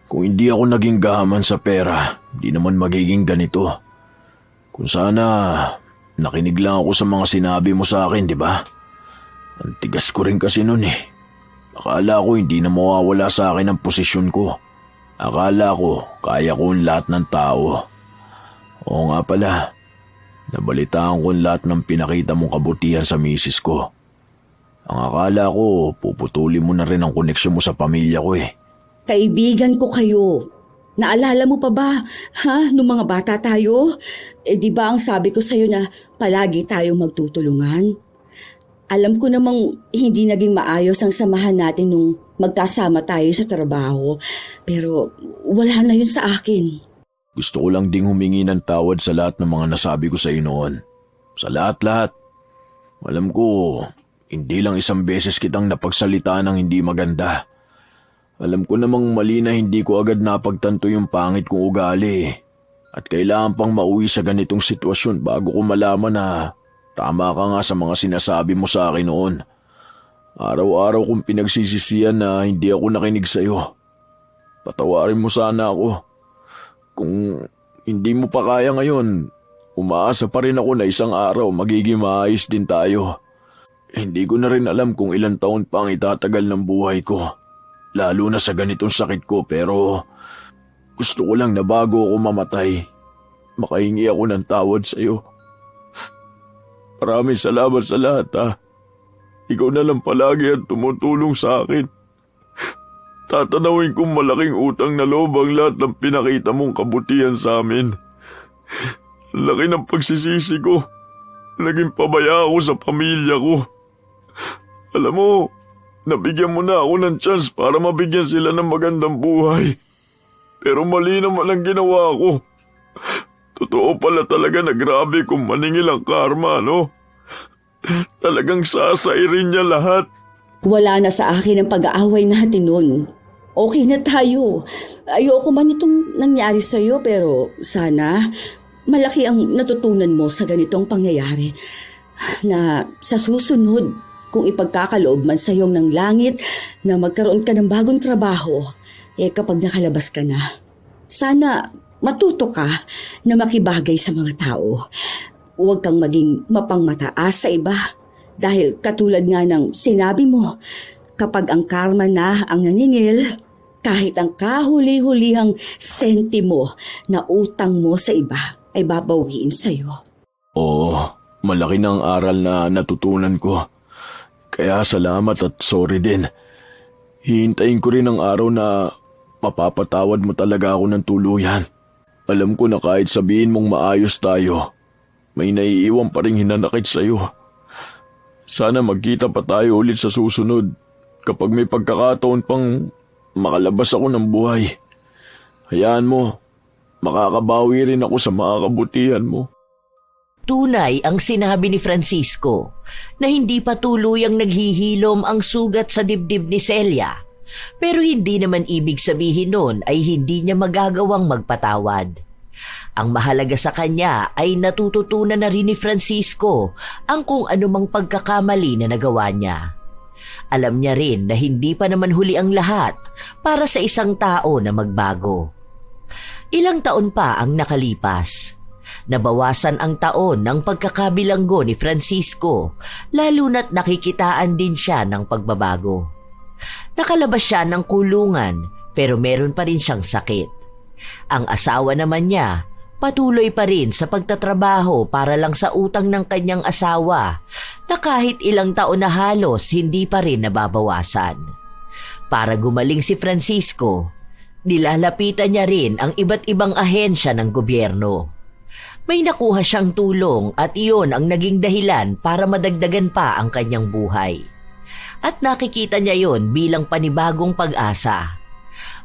Kung hindi ako naging gahaman sa pera, di naman magiging ganito. Kung sana nakinig lang ako sa mga sinabi mo sa akin, di ba? Ang tigas ko rin kasi nun eh. Akala ko hindi na mawawala sa akin ang posisyon ko. Akala ko kaya ko ang lahat ng tao. Oo nga pala, nabalitaan ko ang lahat ng pinakita mong kabutihan sa misis ko. Ang akala ko, puputuli mo na rin ang koneksyon mo sa pamilya ko eh. Kaibigan ko kayo. Naalala mo pa ba, nung mga bata tayo? Di ba ang sabi ko sa'yo na palagi tayong magtutulungan? Alam ko namang hindi naging maayos ang samahan natin nung magkasama tayo sa trabaho. Pero wala na yun sa akin. Gusto ko lang ding humingi ng tawad sa lahat ng mga nasabi ko sa iyo noon. Sa lahat-lahat. Alam ko, hindi lang isang beses kitang napagsalita ng hindi maganda. Alam ko namang mali na hindi ko agad napagtanto yung pangit kong ugali. At kailangan pang mauwi sa ganitong sitwasyon bago ko malaman na tama ka nga sa mga sinasabi mo sa akin noon. Araw-araw kong pinagsisisihan na hindi ako nakinig sa iyo. Patawarin mo sana ako. Kung hindi mo pa kaya ngayon, umaasa pa rin ako na isang araw magiging maayos din tayo. Hindi ko na rin alam kung ilang taon pa ang itatagal ng buhay ko. Lalo na sa ganitong sakit ko, pero gusto ko lang na bago ako mamatay, makahingi ako ng tawad sa iyo. Maraming salamat sa lahat ha. Ikaw na lang palagi ang tumutulong sa akin. Tatanawin kong malaking utang na loob ang lahat ng pinakita mong kabutihan sa amin. Ang laki ng pagsisisi ko. Naging pabaya ako sa pamilya ko. Alam mo, nabigyan mo na ako ng chance para mabigyan sila ng magandang buhay. Pero mali naman ang ginawa ko. Totoo pala talaga na grabe kung maningil ang karma, no? Talagang sasairin niya lahat. Wala na sa akin ang pag-aaway natin nun. Okay na tayo. Ayoko man itong nangyari sa'yo pero sana malaki ang natutunan mo sa ganitong pangyayari. Na sa susunod, kung ipagkakaloob man sa iyong ng langit na magkaroon ka ng bagong trabaho, kapag nakalabas ka na, sana matuto ka na makibagay sa mga tao. Huwag kang maging mapangmataas sa iba. Dahil katulad nga ng sinabi mo, kapag ang karma na ang naningil, kahit ang kahuli-hulihang sentimo na utang mo sa iba ay babawiin sa'yo. Oo, malaki na ang aral na natutunan ko. Kaya salamat at sorry din. Hihintayin ko rin ang araw na mapapatawad mo talaga ako ng tuluyan. Alam ko na kahit sabihin mong maayos tayo, may naiiwan pa ring hinanakit sa'yo. Sana magkita pa tayo ulit sa susunod kapag may pagkakataon pang makalabas ako ng buhay. Hayaan mo, makakabawi rin ako sa mga kabutihan mo. Tunay ang sinabi ni Francisco na hindi pa tuluyang naghihilom ang sugat sa dibdib ni Celia. Pero hindi naman ibig sabihin nun ay hindi niya magagawang magpatawad. Ang mahalaga sa kanya ay natututunan na rin ni Francisco ang kung anumang pagkakamali na nagawa niya. Alam niya rin na hindi pa naman huli ang lahat para sa isang tao na magbago. Ilang taon pa ang nakalipas. Nabawasan ang taon ng pagkakabilanggo ni Francisco, lalo na't nakikitaan din siya ng pagbabago. Nakalabas siya ng kulungan pero meron pa rin siyang sakit. Ang asawa naman niya, patuloy pa rin sa pagtatrabaho para lang sa utang ng kanyang asawa na kahit ilang taon na halos hindi pa rin nababawasan. Para gumaling si Francisco, nilalapitan niya rin ang iba't ibang ahensya ng gobyerno. May nakuha siyang tulong at iyon ang naging dahilan para madagdagan pa ang kanyang buhay. At nakikita niya yon bilang panibagong pag-asa.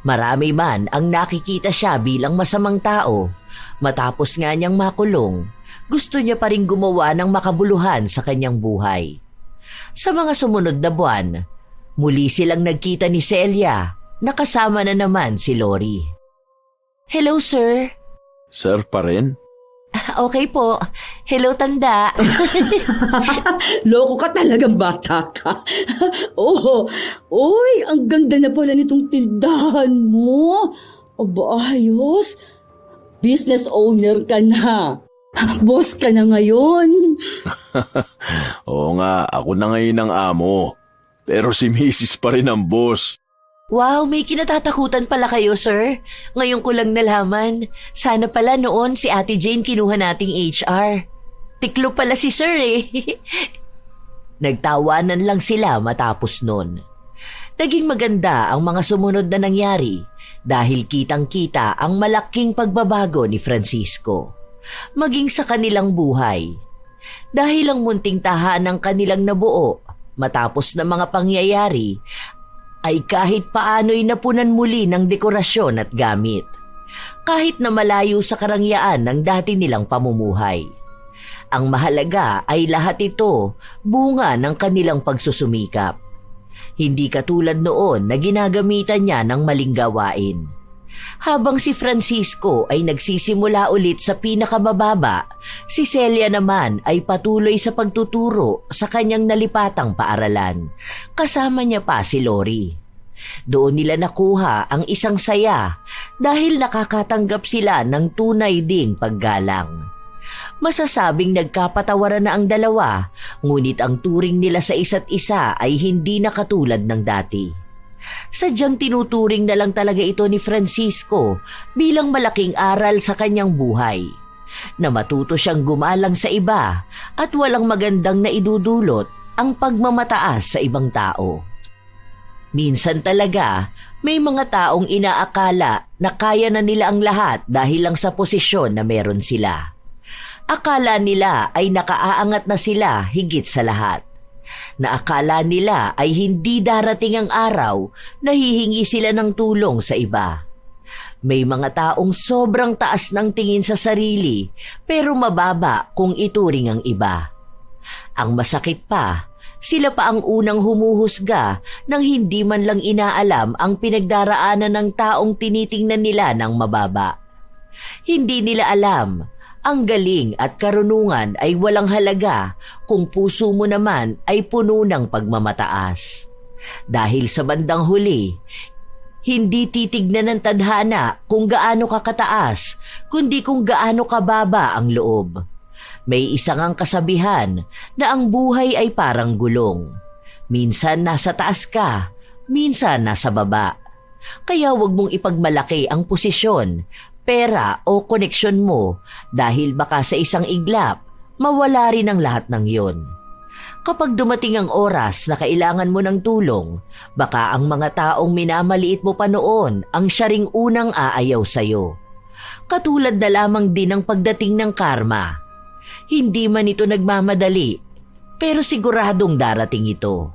Marami man ang nakikita siya bilang masamang tao, matapos nga niyang makulong, gusto niya pa rin gumawa ng makabuluhan sa kanyang buhay. Sa mga sumunod na buwan, muli silang nagkita ni Celia, nakasama na naman si Lori. Hello, sir. Sir pa rin? Okay po. Hello, tanda. Loko ka talagang bata ka. Oh, oy, ang ganda na pala nitong tindahan mo. Aba, ayos. Business owner ka na. Boss ka na ngayon. Oo nga, ako na ngayon ang amo. Pero si Mrs. pa rin ang boss. Wow, may kinatatakutan pala kayo, sir. Ngayon ko lang nalaman. Sana pala noon si Ate Jane kinuha nating HR. Tiklo pala si sir eh. Nagtawanan lang sila matapos nun. Naging maganda ang mga sumunod na nangyari dahil kitang-kita ang malaking pagbabago ni Francisco. Maging sa kanilang buhay. Dahil ang munting tahanang kanilang nabuo matapos na mga pangyayari ay kahit paano'y napunan muli ng dekorasyon at gamit. Kahit na malayo sa karangyaan ng dati nilang pamumuhay. Ang mahalaga ay lahat ito bunga ng kanilang pagsusumikap. Hindi katulad noon na ginagamitan niya ng maling gawain. Habang si Francisco ay nagsisimula ulit sa pinakamababa, si Celia naman ay patuloy sa pagtuturo sa kanyang nalipatang paaralan. Kasama niya pa si Lori. Doon nila nakuha ang isang saya dahil nakakatanggap sila ng tunay ding paggalang. Masasabing nagkapatawaran na ang dalawa, ngunit ang turing nila sa isa't isa ay hindi na katulad ng dati. Sadyang tinuturing na lang talaga ito ni Francisco bilang malaking aral sa kanyang buhay, na matuto siyang gumalang sa iba at walang magandang naidudulot ang pagmamataas sa ibang tao. Minsan talaga, may mga taong inaakala na kaya na nila ang lahat dahil lang sa posisyon na meron sila. Akala nila ay nakaaangat na sila higit sa lahat. Na akala nila ay hindi darating ang araw na hihingi sila ng tulong sa iba. May mga taong sobrang taas ng tingin sa sarili pero mababa kung ituring ang iba. Ang masakit pa, sila pa ang unang humuhusga nang hindi man lang inaalam ang pinagdaraanan ng taong tinitingnan nila ng mababa. Hindi nila alam, ang galing at karunungan ay walang halaga kung puso mo naman ay puno ng pagmamataas. Dahil sa bandang huli, hindi titignan ng tadhana kung gaano ka kataas, kundi kung gaano kababa ang loob. May isang ang kasabihan na ang buhay ay parang gulong. Minsan nasa taas ka, minsan nasa baba. Kaya huwag mong ipagmalaki ang posisyon, pera o koneksyon mo dahil baka sa isang iglap, mawala rin ang lahat ng yon. Kapag dumating ang oras na kailangan mo ng tulong, baka ang mga taong minamaliit mo pa noon ang siya ring unang aayaw sa'yo. Katulad na lamang din ang pagdating ng karma. Hindi man ito nagmamadali, pero siguradong darating ito.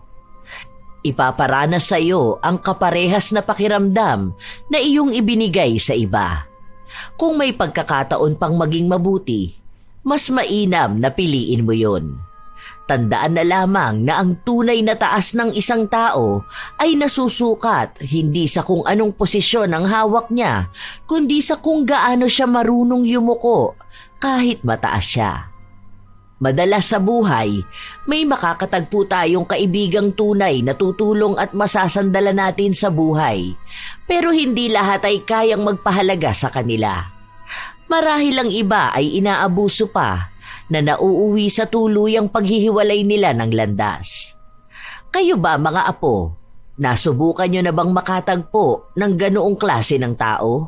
Ipaparanas sa'yo ang kaparehas na pakiramdam na iyong ibinigay sa iba. Kung may pagkakataon pang maging mabuti, mas mainam na piliin mo yon. Tandaan na lamang na ang tunay na taas ng isang tao ay nasusukat hindi sa kung anong posisyon ang hawak niya, kundi sa kung gaano siya marunong yumuko kahit mataas siya. Madalas sa buhay, may makakatagpo tayong kaibigang tunay na tutulong at masasandala natin sa buhay, pero hindi lahat ay kayang magpahalaga sa kanila. Marahil ang iba ay inaabuso pa na nauuwi sa tuluyang paghihiwalay nila ng landas. Kayo ba mga apo, nasubukan nyo na bang makatagpo ng ganoong klase ng tao?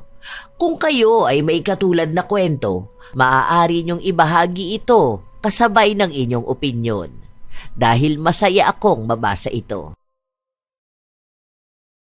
Kung kayo ay may katulad na kwento, maaari nyong ibahagi ito kasabay ng inyong opinyon. Dahil masaya akong mabasa ito.